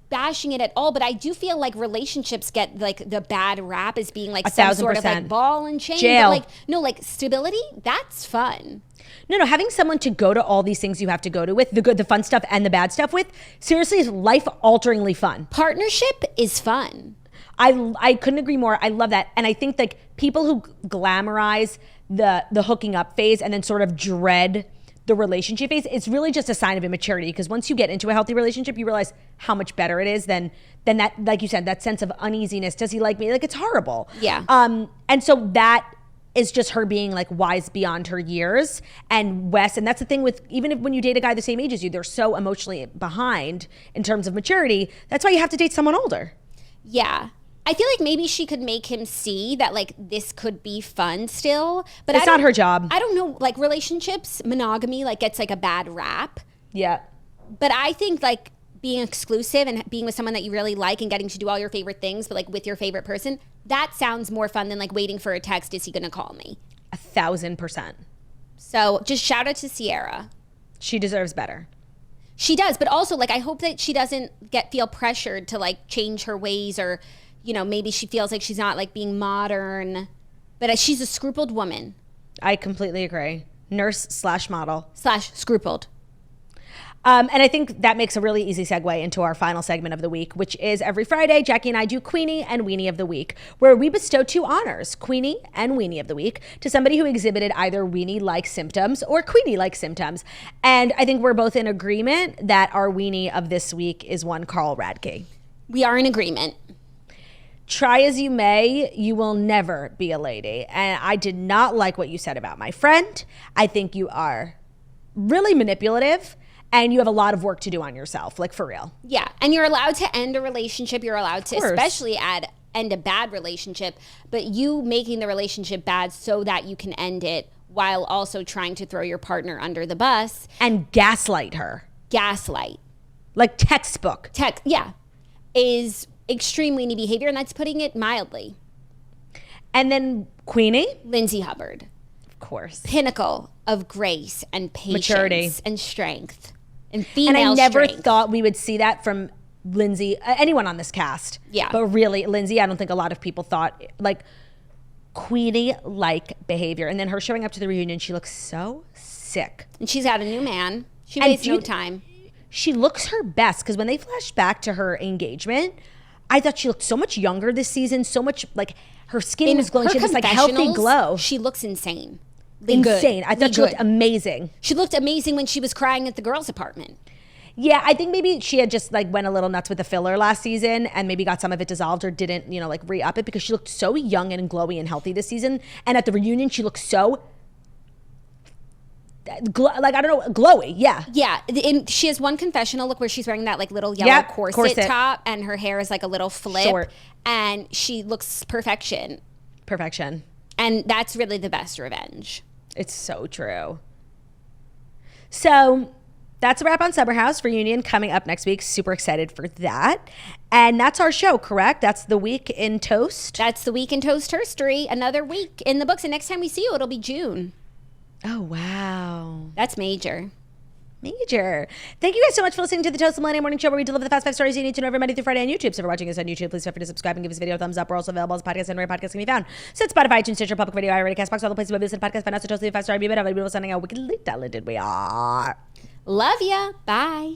Speaker 1: bashing it at all, but I do feel like relationships get the bad rap as being some sort of ball and chain.
Speaker 2: Jail.
Speaker 1: But stability, that's fun.
Speaker 2: No, having someone to go to all these things you have to go to with, the good, the fun stuff and the bad stuff with, seriously is life-alteringly fun.
Speaker 1: Partnership is fun.
Speaker 2: I couldn't agree more. I love that. And I think people who glamorize the hooking up phase and then sort of dread the relationship phase, it's really just a sign of immaturity, because once you get into a healthy relationship, you realize how much better it is than that, like you said, that sense of uneasiness. Does he like me? It's horrible.
Speaker 1: Yeah.
Speaker 2: And so that is just her being wise beyond her years. And Wes, and that's the thing with, even when you date a guy the same age as you, they're so emotionally behind in terms of maturity. That's why you have to date someone older.
Speaker 1: Yeah. I feel like maybe she could make him see that this could be fun still, but
Speaker 2: it's not her job.
Speaker 1: I don't know, relationships, monogamy gets a bad rap.
Speaker 2: Yeah.
Speaker 1: But I think being exclusive and being with someone that you really like and getting to do all your favorite things, but with your favorite person, that sounds more fun than waiting for a text. Is he going to call me?
Speaker 2: 1,000%.
Speaker 1: So just shout out to Sierra.
Speaker 2: She deserves better.
Speaker 1: She does, but also I hope that she doesn't feel pressured to change her ways, or maybe she feels like she's not being modern, but she's a scrupled woman.
Speaker 2: I completely agree. Nurse/model.
Speaker 1: /scrupled.
Speaker 2: And I think that makes a really easy segue into our final segment of the week, which is every Friday, Jackie and I do Queenie and Weenie of the Week, where we bestow two honors, Queenie and Weenie of the Week, to somebody who exhibited either Weenie-like symptoms or Queenie-like symptoms. And I think we're both in agreement that our Weenie of this week is one Carl Radke.
Speaker 1: We are in agreement.
Speaker 2: Try as you may, you will never be a lady. And I did not like what you said about my friend. I think you are really manipulative and you have a lot of work to do on yourself, for real.
Speaker 1: Yeah, and you're allowed to end a relationship. You're allowed to especially end a bad relationship, but you making the relationship bad so that you can end it while also trying to throw your partner under the bus.
Speaker 2: And gaslight her.
Speaker 1: Gaslight.
Speaker 2: Textbook.
Speaker 1: Is extreme weenie behavior, and that's putting it mildly.
Speaker 2: And then Queenie.
Speaker 1: Lindsay Hubbard.
Speaker 2: Of course.
Speaker 1: Pinnacle of grace and patience
Speaker 2: Maturity.
Speaker 1: and strength and female
Speaker 2: And I never
Speaker 1: strength.
Speaker 2: thought we would see that from Lindsay, anyone on this cast.
Speaker 1: Yeah.
Speaker 2: But really, Lindsay, I don't think a lot of people thought, like, Queenie-like behavior. And then her showing up to the reunion, she looks so sick.
Speaker 1: And she's got a new man. She
Speaker 2: And
Speaker 1: wastes no time.
Speaker 2: She looks her best, because when they flashed back to her engagement, I thought she looked so much younger this season, so much, like, her skin was glowing. She had this, like, healthy
Speaker 1: confessionals,
Speaker 2: glow.
Speaker 1: She looks insane.
Speaker 2: Insane. I thought she looked
Speaker 1: amazing.
Speaker 2: amazing.
Speaker 1: She looked amazing when she was crying at the girls' apartment.
Speaker 2: Yeah, I think maybe she had just like went a little nuts with the filler last season and maybe got some of it dissolved or didn't, like re-up it, because she looked so young and glowy and healthy this season. And at the reunion, she looked so glowy. Yeah.
Speaker 1: Yeah, and she has one confessional look where she's wearing that like little yellow corset top, and her hair is like a little flip,
Speaker 2: short,
Speaker 1: and she looks perfection.
Speaker 2: Perfection.
Speaker 1: And that's really the best revenge.
Speaker 2: It's so true. So that's a wrap on Summer House. Reunion coming up next week. Super excited for that. And that's our show, correct? That's the week in Toast.
Speaker 1: That's the week in Toast History. Another week in the books. And next time we see you, it'll be June.
Speaker 2: Oh, wow.
Speaker 1: That's major.
Speaker 2: Major. Thank you guys so much for listening to the Toast Millennium Morning Show, where we deliver the fast 5 stories you need to know every Monday through Friday on YouTube. So if you're watching us on YouTube, please feel free to subscribe and give us a video a thumbs up. We're also available as podcasts and where podcasts can be found. So it's Spotify, iTunes, Stitcher, Public Radio, iRadio, CastBox, all the places where we listen to podcasts. Find us at Toast, leave a 5-star review. But we're sending out wickedly talented we are.
Speaker 1: Love ya. Bye.